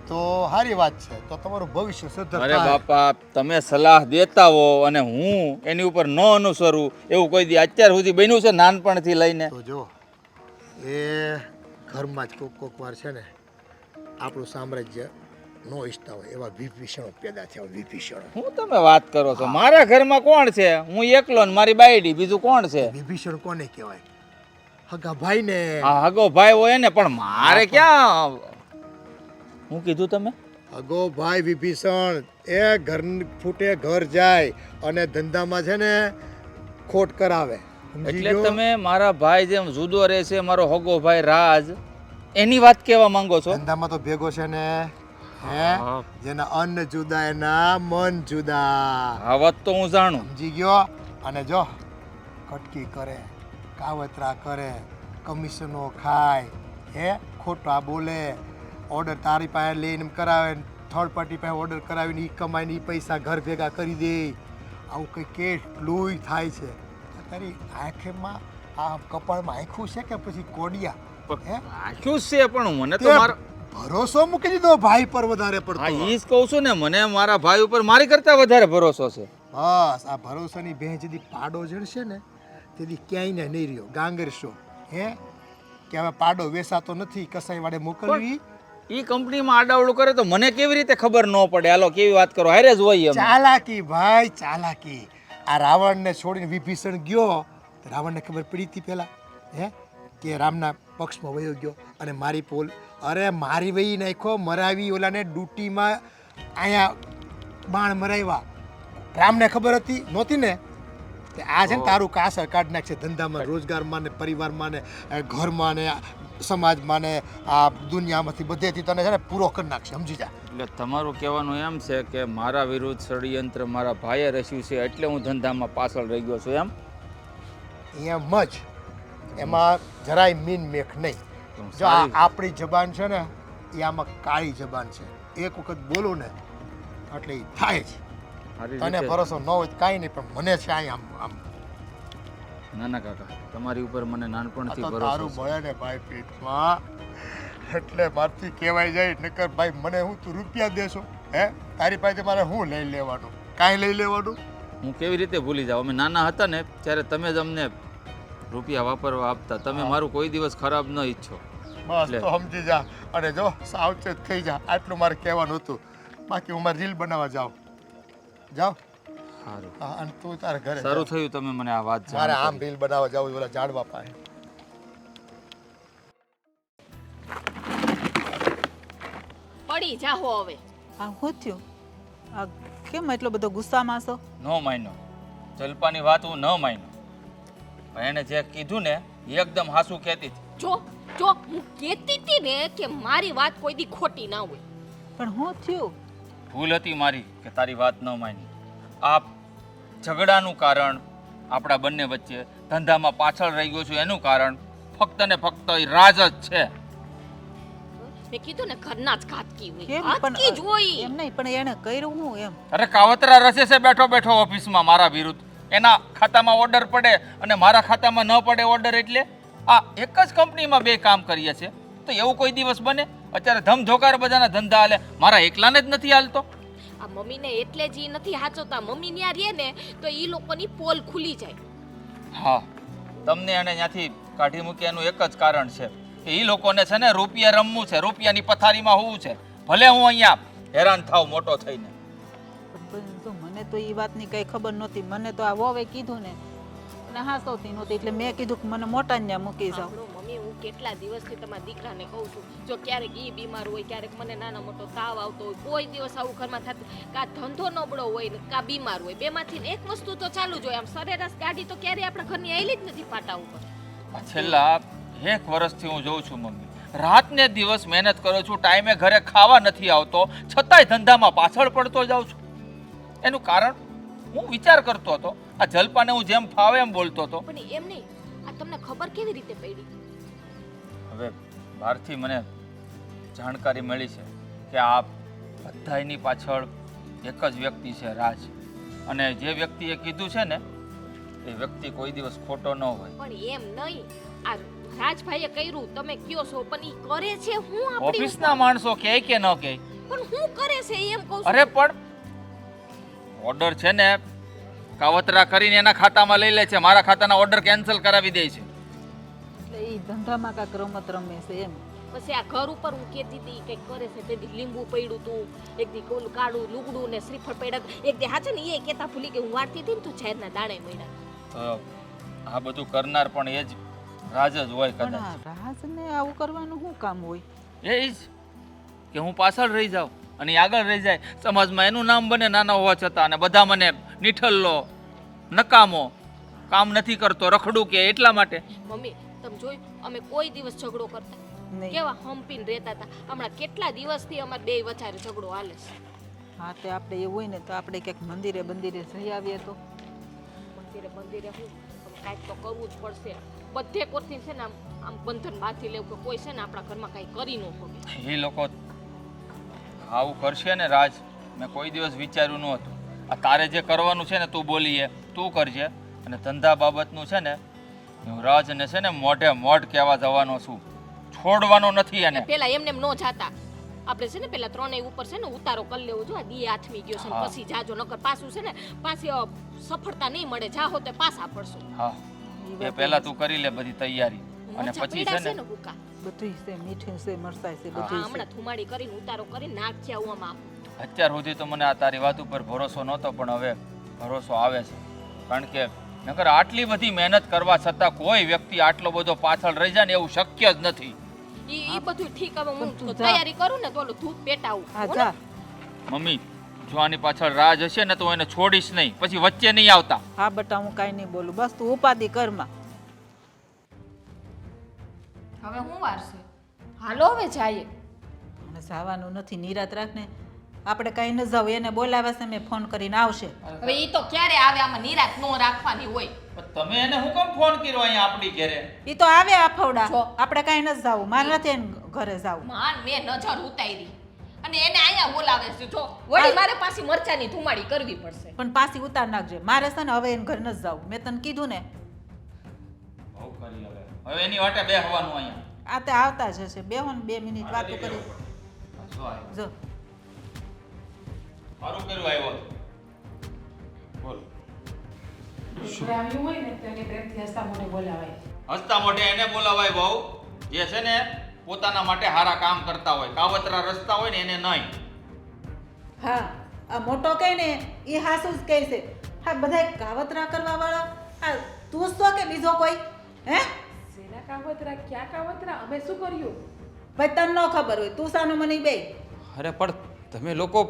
તો સારી વાત છે. તો તમારું ભવિષ્ય સદ્ધર અરે થાય. બાપા, તમે સલાહ દેતા હો અને હું એની ઉપર ન અનુસરું એવું કોઈ દી અત્યાર સુધી બન્યું છે નાનપણથી લઈને? તો જો એ ઘરમાં જ કોક વાર છે ને આપણું સામ્રાજ્ય નો ઈચ્છતા હોય એવા વિભીષણો પેદા થયા. વિભીષણો હું તમે વાત કરો છો? મારા ઘરમાં કોણ છે? હું એકલો ને મારી બાયડી, બીજું કોણ છે? વિભીષણ કોને કહેવાય? હગા ભાઈ ને. આ હગો ભાઈ હોય ને, પણ મારે ક્યાં? હું કીધું તમે? હગો ભાઈ વિભીષણ એ ઘર ફૂટે ઘર જાય અને ધંધામાં છે ને ખોટ કરાવે. સમજી એટલે ગયો? તમે મારા ભાઈ જેમ જુદો રહે છે મારો હગો ભાઈ રાજ, એની વાત કહેવા માંગો છો? ધંધામાં તો ભેગો છે ને હે હા. જેના અન્ન જુદા એના મન જુદા. આ વાત તો હું જાણું. સમજી ગયો? અને જો કટકી કરે, કાવતરા કરે, કમિશનો ખાય, હે ખોટા બોલે, ઓર્ડર તારી પાસે લઈને એમ કરાવે, થર્ડ પાર્ટી પાસે ઓર્ડર કરાવીને એ કમાઈને એ પૈસા ઘર ભેગા કરી દે. આવું કંઈ કેટલુંય થાય છે. તારી આંખમાં આ કપાળમાં આંખું છે કે પછી કોડિયા? હે આખ્યું છે પણ મને તો તે મારા ભરોસો મૂકી દીધો ભાઈ પર વધારે હા પડતો. ઈ જ કહું છું ને, મને મારા ભાઈ ઉપર મારી કરતા વધારે ભરોસો છે. બસ આ ભરોસાની ભેં જેથી પાડો જણશે ને તેથી ક્યાંય ને નહીં રહ્યો. ગાંગરશો હે કે હવે પાડો વેસાતો નથી, કસાઈ વાડે મોકલવી. ઈ કંપનીમાં આડાવડું કરે તો મને કેવી રીતે ખબર ન પડે? હાલો કેવી વાત કરો, હારે જ હોય એમ. ચાલાકી ભાઈ ચાલાકી. આ રાવણને છોડીને વિભીષણ ગયો તો રાવણને ખબર પડી હતી પહેલા હે કે રામના પક્ષમાં વયો ગયો અને મારી પોલ અરે મારી વહી નાખ્યો, મરાવી ઓલાને ડૂટીમાં અહીંયા બાણ મરાવ્યા. રામને ખબર હતી નહોતી ને? તે આ છે ને તારું કાસર કાઢ નાખશે ધંધામાં, રોજગારમાં ને પરિવારમાં ને ઘરમાં ને સમાજમાં ને આ દુનિયામાંથી બધેથી તને છે ને પૂરો કરી નાખશે. સમજી જા. એટલે તમારું કહેવાનું એમ છે કે મારા વિરુદ્ધ ષડયંત્ર મારા ભાઈએ રચ્યું છે એટલે હું ધંધામાં પાછળ રહી ગયો છું એમ? એમ જ. એમાં જરાય મીન મેખ નહીં. જો આ આપણી જબાન છે ને એ આમાં કાળી જબાન છે. એક વખત બોલો ને એટલે એ થાય જ. સારી તને રીતે- ભરોસો ન હોય તો કાંઈ નહીં, પણ મને છે આમ આમ ના ના કાકા, તમારી ઉપર મને આ નાનપણથી તો ભરોસો તારું છે. મળે ને ભાઈ પેટમાં એટલે મારથી કહેવાય જાય નકર ભાઈ મને હું તું રૂપિયા દેશો હે તારી પાસે મારે હું લઈ લેવાનું? કાંઈ લઈ લેવાનું? હું કેવી રીતે ભૂલી જાઉં? અમે નાના હતા ને ત્યારે તમે જ અમને રૂપિયા વાપરવા આપતા. તમે મારું કોઈ દિવસ ખરાબ ન ઈચ્છો. બસ લે. તો સમજી જા. અને જો સાવચેત થઈ જા, આટલું મારે કહેવાનું હતું. બાકી હું મારી રીલ બનાવવા જાઉં. જાઓ. સારું હા, અને તું તારા ઘરે સારું જા. થયું તમે મને આ વાત મારે જાણ આમ રીલ બનાવવા જાવું ઓલા ઝાડવા પાસે. પડી જાહો હવે. આ શું થયું? આ કેમ એટલો બધો ગુસ્સામાં છો? નો માન્યો જલપાની વાત, હું ન માન્યો. પણ એણે જે કીધું ને એ એકદમ હાસું કહેતી હતી. જો જો હું કહેતી હતી ને કે મારી વાત કોઈ દી ખોટી ના હોય. પણ શું થયું? ભૂલ હતી મારી કે તારી વાત ન માની. આ ઝઘડાનું કારણ આપણા બંને વચ્ચે, ધંધામાં પાછળ રહી ગયો છું એનું કારણ ફક્ત ને ફક્ત એ રાજ જ છે. મેં કીધું ને ઘરના જ ઘાતકી કેમ હોય ઘાતકી જ હોય એમ નહીં પણ એને કર્યું હું એમ અરે કાવતરા રસે છે બેઠો બેઠો ઓફિસમાં મારા વિરુદ્ધ. એના ખાતામાં ઓર્ડર પડે અને મારા ખાતામાં ન પડે ઓર્ડર, એટલે આ એક જ કંપનીમાં બે કામ કરીએ છે તો એવું કોઈ દિવસ બને? અત્યારે ધમધોકાર બધાના ધંધા હાલે, મારા એકલાને જ નથી હાલતો. આ મમ્મીને એટલે જ ઈ નથી હાચવતા. મમ્મી ન્યા રહે ને તો ઈ લોકોની પોલ ખુલી જાય. હા, તમને એને ત્યાંથી કાઢી મૂક્યાનું એક જ કારણ છે કે એ લોકોને છે ને રૂપિયા રમવું છે, રૂપિયાની પથારીમાં હોવું છે. ભલે હું અહીંયા હેરાન થાવ મોટો થઈને. પણ જો મને તો એ વાતની કઈ ખબર નહોતી. મને તો આ વોવે કીધું ને અને હાસવતી નહોતી એટલે મેં કીધું કે મને મોટા ને મૂકી જાવ. આપણો મમ્મી, હું કેટલા દિવસથી તમારા દીકરાને કહું છું, જો ક્યારેક ઈ બીમાર હોય, ક્યારેક મને નાનો મોટો તાવ આવતો હોય, કોઈ દિવસ આવું ઘરમાં થતું, કા ધંધો નબળો હોય ને કા બીમાર હોય, બેમાંથી એક વસ્તુ તો ચાલુ જ હોય. આમ સરેરાશ ગાડી તો ક્યારેય આપણા ઘરની આવેલી જ નથી પાટા ઉપર. આ છેલ્લા 1 વર્ષથી હું જોઉં છું મમ્મી, રાત ને દિવસ મહેનત કરું છું, ટાઈમે ઘરે ખાવા નથી આવતો, છતાંય ધંધામાં પાછળ પડતો જાઉં છું. એનું કારણ હું વિચાર કરતો હતો. આ જલપાને હું જેમ ફાવે એમ બોલતો હતો. પણ એમ નહીં, આ તમને ખબર કેવી રીતે પડી? હવે બહારથી મને જાણકારી મળી છે કે આ બધાયની પાછળ એક જ વ્યક્તિ છે, રાજ. અને જે વ્યક્તિએ કીધું છે ને એ વ્યક્તિ કોઈ દિવસ ખોટો ન હોય. પણ એમ નહીં, આ રાજભાઈએ કર્યું તમે કયો છો, પણ ઈ કરે છે હું આપણી ઓફિસના માણસો કહે કે ન કહે, પણ હું કરે છે એમ કહું છું. અરે પણ ઓર્ડર છે ને કાવતરા કરીને એના ખાતામાં લઈ લે છે, મારા ખાતાના ઓર્ડર કેન્સલ કરાવી દે છે. એટલે એ ધંધામાં કાંઈક રમત રમે છે એમ. પછી આ ઘર ઉપર હું કહેતી હતી કંઈક કરે છે. તે દી લીંબુ પડ્યું તું, એક દી ઓલું કાળું લુગડું ને શ્રીફળ પડ્યા, એક દી હાચે ને એ કહેતા ભૂલી ગઈ હું વાળતી હતી ને તું ઝેરના દાણે મળ્યા. તો આ બધું કરનાર પણ એ જ રાજ જ હોય પણ કદાચ. આ રાજને આવું કરવાનું શું કામ હોય? એ જ કે હું પાછળ રહી જાઉં અને એ આગળ રહી જાય, સમાજમાં એનું નામ બને નાના હોવા છતાં, અને બધા મને નિઠલ્લો, નકામો, કામ નથી કરતો, રખડું કે એટલા માટે. મમ્મી તમે જોયું, અમે કોઈ દિવસ ઝઘડો કરતા નહીં. કેવા હંપીને રહેતા હતા. હમણાં કેટલા દિવસથી અમારે બે વચારે ઝઘડો હાલે છે. હા તે આપણે એવું હોય ને તો આપણે ક્યાંક મંદિરે બંદિરે જઈ આવીએ તો. મંદિરે મંદિરે હું કાંઈક તો કરવું જ પડશે. બધે કોરથી છે ને આમ બંધન બાંધી લેવું કે કોઈ છે ને આપણા ઘરમાં કાંઈ કરી ન શકે. એ લોકો આવું કરશે ને રાજ, મેં કોઈ દિવસ વિચાર્યું નહોતું. આ તારે જે કરવાનું છે ને તું બોલીએ તું કરજે, અને ધંધા બાબતનું છે ને હું રાજને છે ને મોઢે મોઢ કહેવા જવાનો છું, છોડવાનો નથી એને. પેલા એમને એમ ન જાતા. આપણે છે ને પેલા ત્રણેય ઉપર છે ને ઉતારો કરી લેવો. જો આ દી આથમી ગયો છે ને હા. પછી જાજો, નકર પાછું છે ને પાછી સફળતા નહીં મળે. જાહો તો પાછા પડશું. હા, એ પહેલા તું કરી લે બધી તૈયારી, અને મરચાં પછી પીડા છે છે ને ને ભૂકા. બધું છે, મીઠું છે, મરચાં છે, હા, બધું છે. હમણાં થુમાડી કરીને ઉતારો કરીને નાખી આવું આમાં. અત્યાર સુધી તો મને આ તારી વાત ઉપર ભરોસો નહોતો, પણ હવે ભરોસો આવે છે. કારણ કે નકર આટલી બધી મહેનત કરવા છતાં કોઈ વ્યક્તિ આટલો બધો પાછળ રહી જાય ને એવું શક્ય જ નથી. ઈ બધું ઠીક. હવે હું તું તો જા. તૈયારી કરું ને તો ઓલું ધૂપ પેટાવું. હા હો ને? જા. મમ્મી, જો આની પાછળ રાજ હશે ને તો એને છોડીશ નહીં, પછી વચ્ચે નહીં આવતા. હા બટા હું કાંઈ નહીં બોલું, બસ તું ઉપાધિ કરમાં. હવે હું વારસે હાલો હવે જઈએ. અને જવાનું નથી, નિરાત રાખને. આપણે કાંઈ ન જાવ, એને બોલાવે છે, મેં ફોન કરીને આવશે. હવે ઈ તો ક્યારે આવે? આમાં નિરાત નો રાખવાની હોય. પણ તમે એને હું કેમ ફોન કર્યો અહીંયા આપણી ઘરે? એ તો આવે આફવડા. જો. આપણે કાંઈ ન જાવું, મારે નથી એને ઘરે જાવું. માન મેં નજર ઉતારી અને એને અહીંયા બોલાવે છે. જો વળી મારે પાછી મરચાની ધુમાડી કરવી પડશે. પણ પાછી ઉતાર નાખજે. મારે છે ને હવે એને ઘરે ન જાવું, મેં તને કીધું ને. બહુ કરી હવે એની વાટે બેહવાનું અહીંયા. આ તે આવતા જ હશે. બેહો ને 2 મિનિટ વાતો કરી. જો આવ્યો. જો સારું કર્યું આવ્યો. બોલ. ઘરે આવ્યું હોય ને તો એને પ્રેમથી હસતા મોઢે બોલાવાય. હસતા મોઢે એને બોલાવાય બહુ, જે છે ને પોતાના માટે સારા કામ કરતા હોય, કાવતરા રસ્તા હોય ને એને નહીં. હા આ મોટો કહે ને એ હાસુ જ કહે છે. હા બધાય કાવતરા કરવા વાળા આ તું જ તો કે બીજો કોઈ? હે શેના કાવતરા, ક્યાં કાવતરા, અમે શું કર્યું? ભાઈ તને ન ખબર હોય, તું સાનું મને બે. અરે પણ તમે લોકો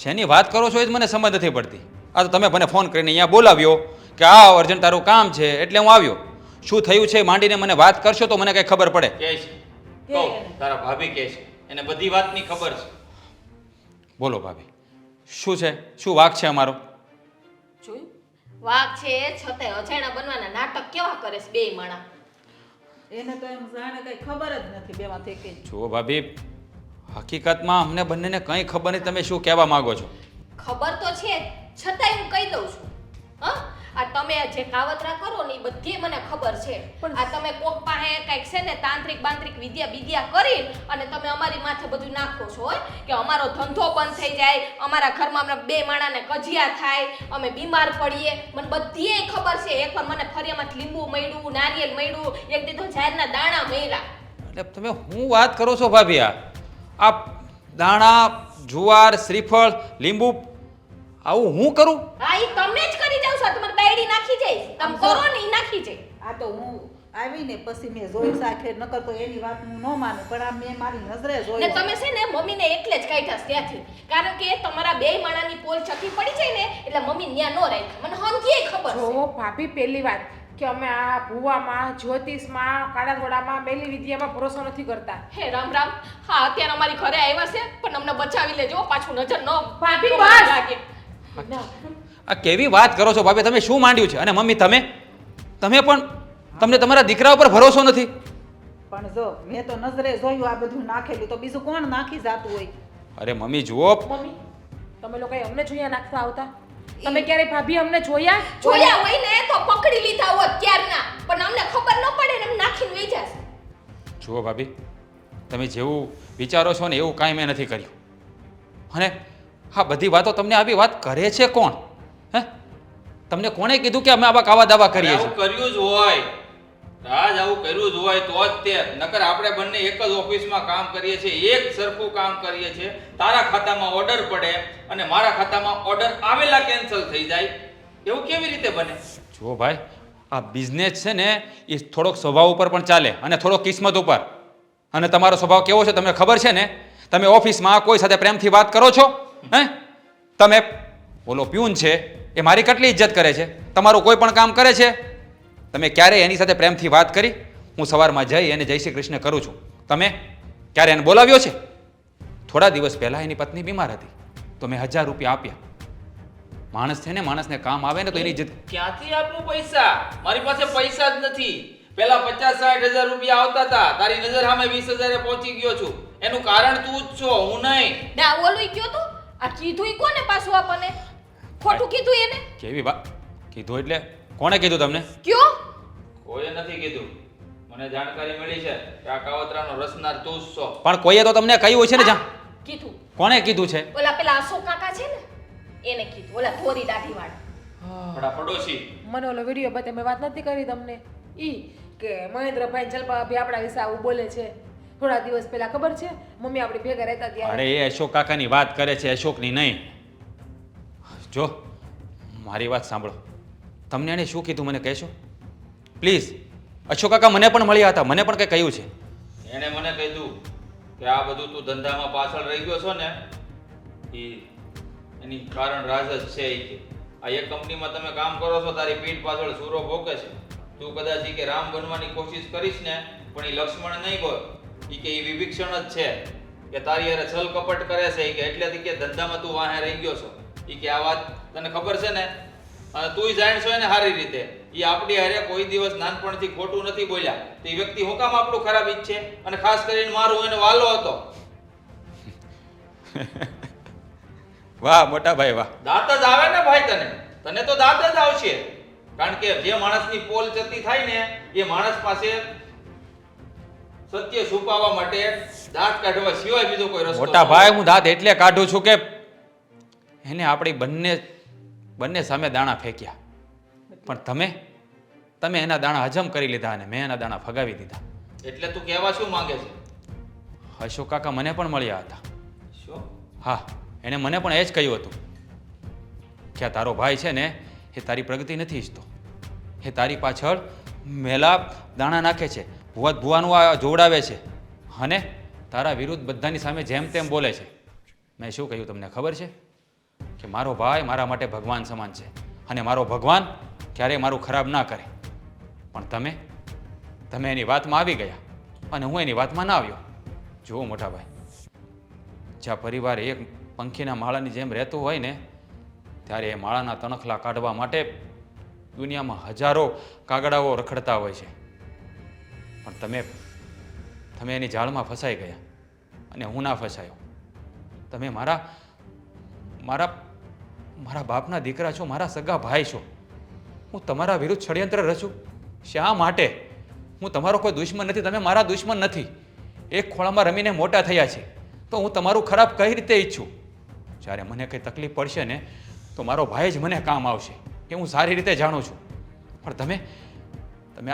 શેની વાત કરો છો એ જ મને સમજ નથી પડતી. આ તો તમે મને ફોન કરીને અહીંયા બોલાવ્યો કે આ અર્જન્ટ તારું કામ છે એટલે હું આવ્યો. શું થયું છે માંડીને મને વાત કરશો તો મને કંઈ ખબર પડે. કે છે તો તારા ભાભી કે છે, એને બધી વાતની ખબર છે. બોલો ભાભી, શું છે? શું વાક છે અમારો? જોયું? વાઘ છે છતાંય અજાણ્યા બનવાના નાટક કેવા કરે છે બે માણા. એને તો એમ જાણે કઈ ખબર જ નથી બેમાંથી કે. જો ભાભી, હકીકતમાં અમને બંનેને કંઈ ખબર નહીં તમે શું કહેવા માંગો છો. ખબર તો છે જ, છતાંય હું કહી દઉં છું. હા, આ તમે જે કાવતરા કરો ને એ બધી મને ખબર છે. આ તમે કોક પાસે કંઈક છે ને તાંત્રિક બાંત્રિક વિદ્યા કરી અને તમે અમારી માથે બધું નાખો છો હો, કે અમારો ધંધો બંધ થઈ જાય, અમારા ઘરમાં અમને બે માણાને કજિયા થાય, અમે બીમાર પડીએ. મને બધીએ ખબર છે. એકવાર મને ફરિયામાં લીંબુ મળ્યું, નારિયેલ મળ્યું, એક દીધો ઝાડના દાણા મળ્યા. એટલે તમે હું વાત કરો છો ભાભી? આ દાણા, જુવાર, શ્રીફળ, લીંબુ આવું હું કરું? હા, ઈ તમે જ કરી જાવ છો. તમારે બાયડી નાખી જાય, તમે કરો ને ઈ નાખી જાય. આ તો હું આવીને પછી મેં જોયું સાખે નકર તો એની વાત હું ન માનું, પણ આ મેં મારી નજરે ને જોયું. તમે છે ને મમ્મીને એટલે જ કાઢ્યા ત્યાંથી, કારણ કે તમારા બે માણાની પોલ ચકી પડી જાય ને એટલે મમ્મી ન્યા નો રાખ્યા. મને હંધીએ ખબર છે. જો ભાભી, પહેલી વાત કે અમે આ ભૂવામાં, જ્યોતિષમાં, કાળાગોળામાં, મેલી વિદ્યામાં ભરોસો નથી કરતા. હે રામ રામ. હા, અત્યારે અમારી ઘરે આવ્યા છે, પણ અમને બચાવી લેજો, પાછું નજર ન ભાભી, ન બસ! લાગે. આ કેવી વાત કરો છો ભાભી? તમે શું માંડ્યું છે? અને મમ્મી તમે પણ તમને તમારા દીકરા ઉપર ભરોસો નથી? પણ જો મેં તો નજરે જોયું આ બધું નાખેલું, તો બીજું કોણ નાખી જાતું હોય? અરે મમ્મી જુઓ, મમ્મી, તમે લોકો અમને જોયા નાખતા આવતા? તમે ક્યારે ભાભી અમને જોયા? જોયા હોય ને તો પકડી લીધા હોત ક્યારના, પણ અમને ખબર ન પડે ને એમ નાખીને વહી જશે. જુઓ ભાભી, તમે જેવું વિચારો છો ને એવું કાંઈ મેં નથી કર્યું. અને હા, બધી વાતો તમને આવી વાત કરે છે કોણ? હે, તમને કોણે કીધું કે અમે આવા કાવા દાવા કરીએ આવું છીએ? કર્યું જ હોય રાજ, આવું કર્યું જ હોય તો જ તે. નકર આપણે બંને એક જ ઓફિસમાં કામ કરીએ છીએ, એક સરખું કામ કરીએ છીએ. તારા ખાતામાં ઓર્ડર પડે અને મારા ખાતામાં ઓર્ડર આવેલા કેન્સલ થઈ જાય, એવું કેવી રીતે બને? જુઓ ભાઈ, આ બિઝનેસ છે ને એ થોડોક સ્વભાવ ઉપર પણ ચાલે અને થોડોક કિસ્મત ઉપર. અને તમારો સ્વભાવ કેવો છે તમને ખબર છે ને? તમે ઓફિસમાં કોઈ સાથે પ્રેમથી વાત કરો છો? હે, તમે બોલો પ્યુન છે એ મારી કેટલી ઇજ્જત કરે છે, તમારું કોઈ પણ કામ કરે છે, તમે ક્યારે એની સાથે પ્રેમથી વાત કરી? હું સવારમાં જઈ અને જય શ્રી કૃષ્ણ કરું છું, તમે ક્યારે એને બોલાવ્યો છે? થોડા દિવસ પહેલાં એની પત્ની બીમાર હતી તો મેં 1000 રૂપિયા આપ્યા. માણસ છે ને, માણસને કામ આવે ને તો એની ઇજ્જત. ક્યાંથી આપું પૈસા? મારી પાસે પૈસા જ નથી. પેલા 50-60 હજાર રૂપિયા આવતા હતા, તારી નજર સામે 20,000 એ પહોંચી ગયો છું. એનું કારણ તું જ છો, હું નહીં. ના, ઓલું કયો તો આ કીધું કોને પાછું આપણને? ખોટું કીધું એને? કેવી વાત કીધું? એટલે કોણે કીધું તમને? કયો? કોઈએ નથી કીધું. મને જાણકારી મળી છે કે આ કાવતરાનો રસનાર તું જ છો. પણ કોઈએ તો તમને કહ્યું છે ને? જા, કીધું. કોણે કીધું છે? ઓલા પેલા અશોક કાકા છે ને એને કીધું, ઓલા થોરી દાઢી વાળા. આપણા પડોશી. મને ઓલો વિડીયો બતાવી, મેં વાત નથી કરી તમને ઈ કે મહેન્દ્રભાઈ જલપા ભાભી આપણા વિશે આવું બોલે છે. થોડા દિવસ પહેલા ખબર છે મમ્મી આપણી ભેગા રહેતા અરે ત્યારે. એ અશોક કાકાની વાત કરે છે, અશોકની નહીં. જો મારી વાત સાંભળો, તમને એણે શું કીધું મને કહેશો પ્લીઝ? અશોક કાકા મને પણ મળ્યા હતા, મને પણ કંઈ કહ્યું છે. એણે મને કીધું કે આ બધું તું ધંધામાં પાછળ રહી ગયો છો ને એની કારણ રાજ જ છે. ઈ કે આ એક કંપનીમાં તમે કામ કરો છો, તારી પીઠ પાછળ સૂરો ભોકે છે. તું કદાચ ઈ કે રામ બનવાની કોશિશ કરીશ ને પણ ઈ લક્ષ્મણ નહીં બોલ. ઈ કે ઈ વિભીક્ષણ જ છે કે તારી હારે છલ કપટ કરે છે. ઈ કે એટલેથી કે ધંધામાં તું વાહે રહી ગયો છો. ઈ કે આ વાત તને ખબર છે ને, અને તુંય જાણશો એને સારી રીતે. ઈ આપણી હારે કોઈ દિવસ નાનપણથી ખોટું નથી બોલ્યા. તો એ વ્યક્તિ હું કામ આપણું ખરાબ ઈચ્છે? અને ખાસ કરીને મારું એને વાલો હતો. વાહ મોટા ભાઈ વાહ. દાંત જ આવે ને ભાઈ તને, તને તો દાંત જ આવશે. કારણ કે જે માણસની પોલ ચતી થાય ને એ માણસ પાસે સત્ય છુપાવવા માટે દાંત કાઢવા સિવાય બીજો કોઈ રસ્તો મોટા ભાઈ, હું દાંત એટલે કાઢું છું કે એને આપણી બંને સામે દાણા ફેંક્યા, પણ તમે એના દાણા હજમ કરી લીધા અને મેં એના દાણા ફગાવી દીધા. એટલે તું કહેવા શું માંગે છે? અશોક કાકા મને પણ મળ્યા હતા. શું? હા, એણે મને પણ એ જ કહ્યું હતું કે આ તારો ભાઈ છે ને એ તારી પ્રગતિ નથી ઈચ્છતો, એ તારી પાછળ મેલા દાણા નાખે છે, ભુવાનું આ જોવડાવે છે અને તારા વિરુદ્ધ બધાની સામે જેમ તેમ બોલે છે. મેં શું કહ્યું તમને ખબર છે? કે મારો ભાઈ મારા માટે ભગવાન સમાન છે અને મારો ભગવાન ક્યારેય મારું ખરાબ ના કરે. પણ તમે એની વાતમાં આવી ગયા અને હું એની વાતમાં ના આવ્યો. જુઓ મોટા ભાઈ, જ્યાં પરિવાર એક પંખીના માળાની જેમ રહેતું હોય ને, ત્યારે એ માળાના તણખલા કાઢવા માટે દુનિયામાં હજારો કાગડાઓ રખડતા હોય છે. પણ તમે એની જાળમાં ફસાઈ ગયા અને હું ના ફસાયો. તમે મારા મારા મારા બાપના દીકરા છો, મારા સગા ભાઈ છો. હું તમારા વિરુદ્ધ ષડયંત્ર રચું? શા માટે? હું તમારો કોઈ દુશ્મન નથી, તમે મારા દુશ્મન નથી. એક ખોળામાં રમીને મોટા થયા છે, તો હું તમારું ખરાબ કઈ રીતે ઈચ્છું? જ્યારે મને કંઈ તકલીફ પડશે ને તો મારો ભાઈ જ મને કામ આવશે, એ હું સારી રીતે જાણું છું. પણ તમે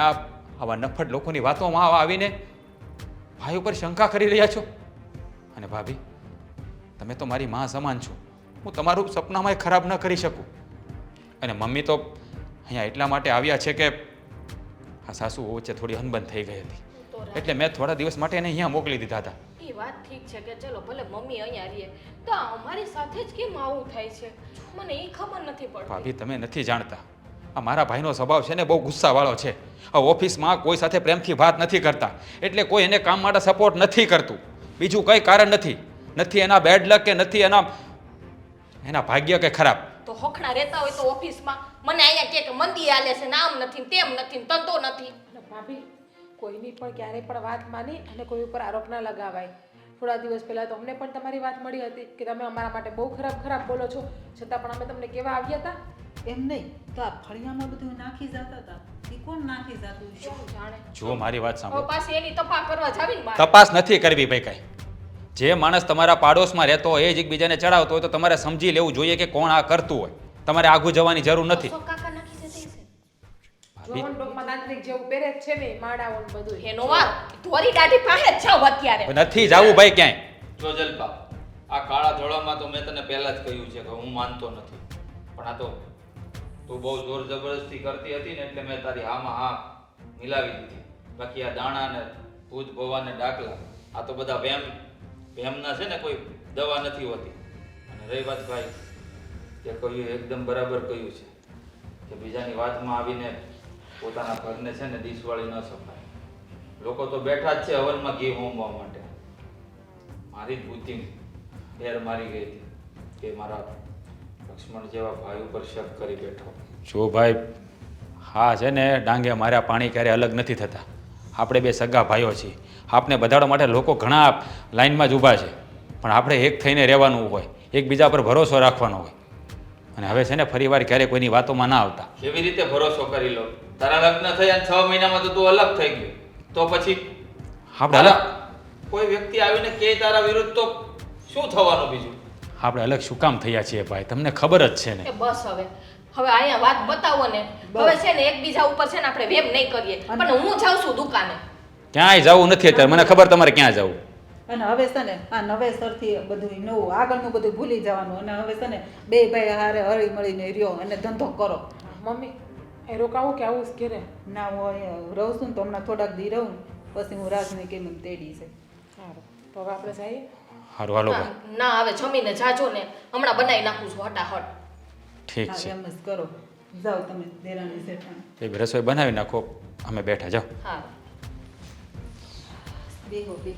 આવા નફટ લોકોની વાતોમાં આવીને ભાઈ ઉપર શંકા કરી રહ્યા છો. અને ભાભી, તમે તો મારી માં સમાન છો. હું તમારું સપનામાં ખરાબ ન કરી શકું. અને મમ્મી તો અહીંયા એટલા માટે આવ્યા છે કે આ સાસુ વચ્ચે થોડી અનબન થઈ ગઈ હતી, એટલે મેં થોડા દિવસ માટે એને અહીંયા મોકલી દીધા હતા. એ વાત ઠીક છે કે ચલો ભલે મમ્મી અહીંયા રહીએ, તો અમારી સાથે જ કેમ આવું થાય છે? મને એ ખબર નથી પડતી. ભાભી, તમે નથી જાણતા, આ મારા ભાઈનો સ્વભાવ છે ને બહુ ગુસ્સાવાળો છે. આ ઓફિસમાં કોઈ સાથે પ્રેમથી વાત નથી કરતા, એટલે કોઈ એને કામ માટે સપોર્ટ નથી કરતું. બીજું કંઈ કારણ નથી. નથી એના બેડ લક કે નથી એના ભાગ્ય કે ખરાબ. તો હોખણા રહેતા હોય તો ઓફિસમાં મને અહીંયા કે મંદી આલે છે, નામ નથી ને તેમ નથી ને ધંધો નથી. અને ભાભી, કોઈની પણ ક્યારેય પણ વાત માની અને કોઈ ઉપર આરોપ ના લગાવાય. થોડા દિવસ પહેલાં તો અમને પણ તમારી વાત મળી હતી કે તમે અમારા માટે બહુ ખરાબ બોલો છો, છતાં પણ અમે તમને કેવા આવ્યા હતા. એમ નહીં તો આ ફળિયામાં બધું નાખી જતા હતા, એ કોણ નાખી જતું છે? કોણ જાણે? જુઓ, મારી વાત હવે સાંભળો. પાછી એની તપાસ કરવા જાવી ને બહાર. તપાસ નથી કરવી ભાઈ કાંઈ. જે માણસ તમારા પાડોશમાં રહેતો હોય, એ જ એકબીજાને ચડાવતો હોય, તો તમારે સમજી લેવું જોઈએ કે કોણ આ કરતું હોય. તમારે આઘું જવાની જરૂર નથી. સો કાકા નાખી જતી છે. ભાભી, જોવન ડોકમાં તાંત્રિક જેવું પહેરે જ છે ને માળાઓ ને બધું. એનો વાર ધોરી દાઢી પાસે જ જાવ અત્યારે. નથી જાવું ભાઈ ક્યાંય. જો જલપા, આ કાળા ધોળામાં તો મેં તને પહેલા જ કહ્યું છે કે હું માનતો નથી. પણ આ તો તું બહુ જોર જબરદસ્તી કરતી હતી ને, એટલે મેં તારી હામાં હા મિલાવી દીધી. બાકી આ દાણા ને ભૂત ભવાને ડાકલા, આ તો બધા વહેમના છે ને, કોઈ દવા નથી હોતી. અને રહી વાત ભાઈ, તે કહ્યું એકદમ બરાબર કહ્યું છે કે બીજાની વાતમાં આવીને પોતાના ઘરને છે ને દીસવાળી ન સફાય. લોકો તો બેઠા જ છે હવનમાં ઘી હોમવા માટે. મારી જ બુદ્ધિ ફેર મારી ગઈ હતી કે મારા લક્ષ્મણ જેવા ભાઈ ઉપર શક કરી બેઠો. જો ભાઈ, હા છે ને, ડાંગે માર્યા પાણી ક્યારે અલગ નથી થતા. આપણે બે સગા ભાઈઓ છીએ. આપને બધાડવા માટે લોકો ઘણા લાઈનમાં જ ઊભા છે, પણ આપણે એક થઈને રહેવાનું હોય, એકબીજા પર ભરોસો રાખવાનો હોય. અને હવે છે ને ફરીવાર ક્યારેય કોઈની વાતોમાં ના આવતા. કેવી રીતે ભરોસો કરી લો? તારા લગ્ન થયા 6 મહિનામાં તો તું અલગ થઈ ગયો. તો પછી આપણે અલગ કોઈ વ્યક્તિ આવીને કે તારા વિરુદ્ધ, તો શું થવાનું બીજું? આપણે અલગ શું કામ થયા છીએ ભાઈ? તમને ખબર જ છે ને. એ બસ હવે અહીંયા વાત બતાવો ને. હવે છે ને એકબીજા ઉપર છે ને આપણે વેમ નહીં કરીએ. પણ હું જાઉં છું દુકાને. ક્યાંય જવું નથી અત્યારે. મને ખબર તમારે ક્યાં જવું. અને હવે છે ને આ નવેસરથી બધું નવું આગળનું બધું ભૂલી જવાનું, અને હવે છે ને બે ભાઈ હારે હળી મળીને રહ્યો અને ધંધો કરો. મમ્મી, એ રોકાવું કે આવું જ ઘેરે? ના, હું અહીંયા રહું છું ને તો હમણાં થોડાક દી રહું, પછી હું રાજને કેમ એમ તેડી છે. સારું, તો હવે આપણે જઈએ. સારું, હાલો ના, ભાઈ. ના હવે જમીને જાજો ને, હમણાં બનાવી નાખું છું હટાહટ. ઠીક હા, છે. એમ જ કરો. જાઓ તમે દેરાણી શેઠાણી. એ રસોઈ બનાવી નાખો, અમે બેઠા. જાઓ. હા. બેહો બે.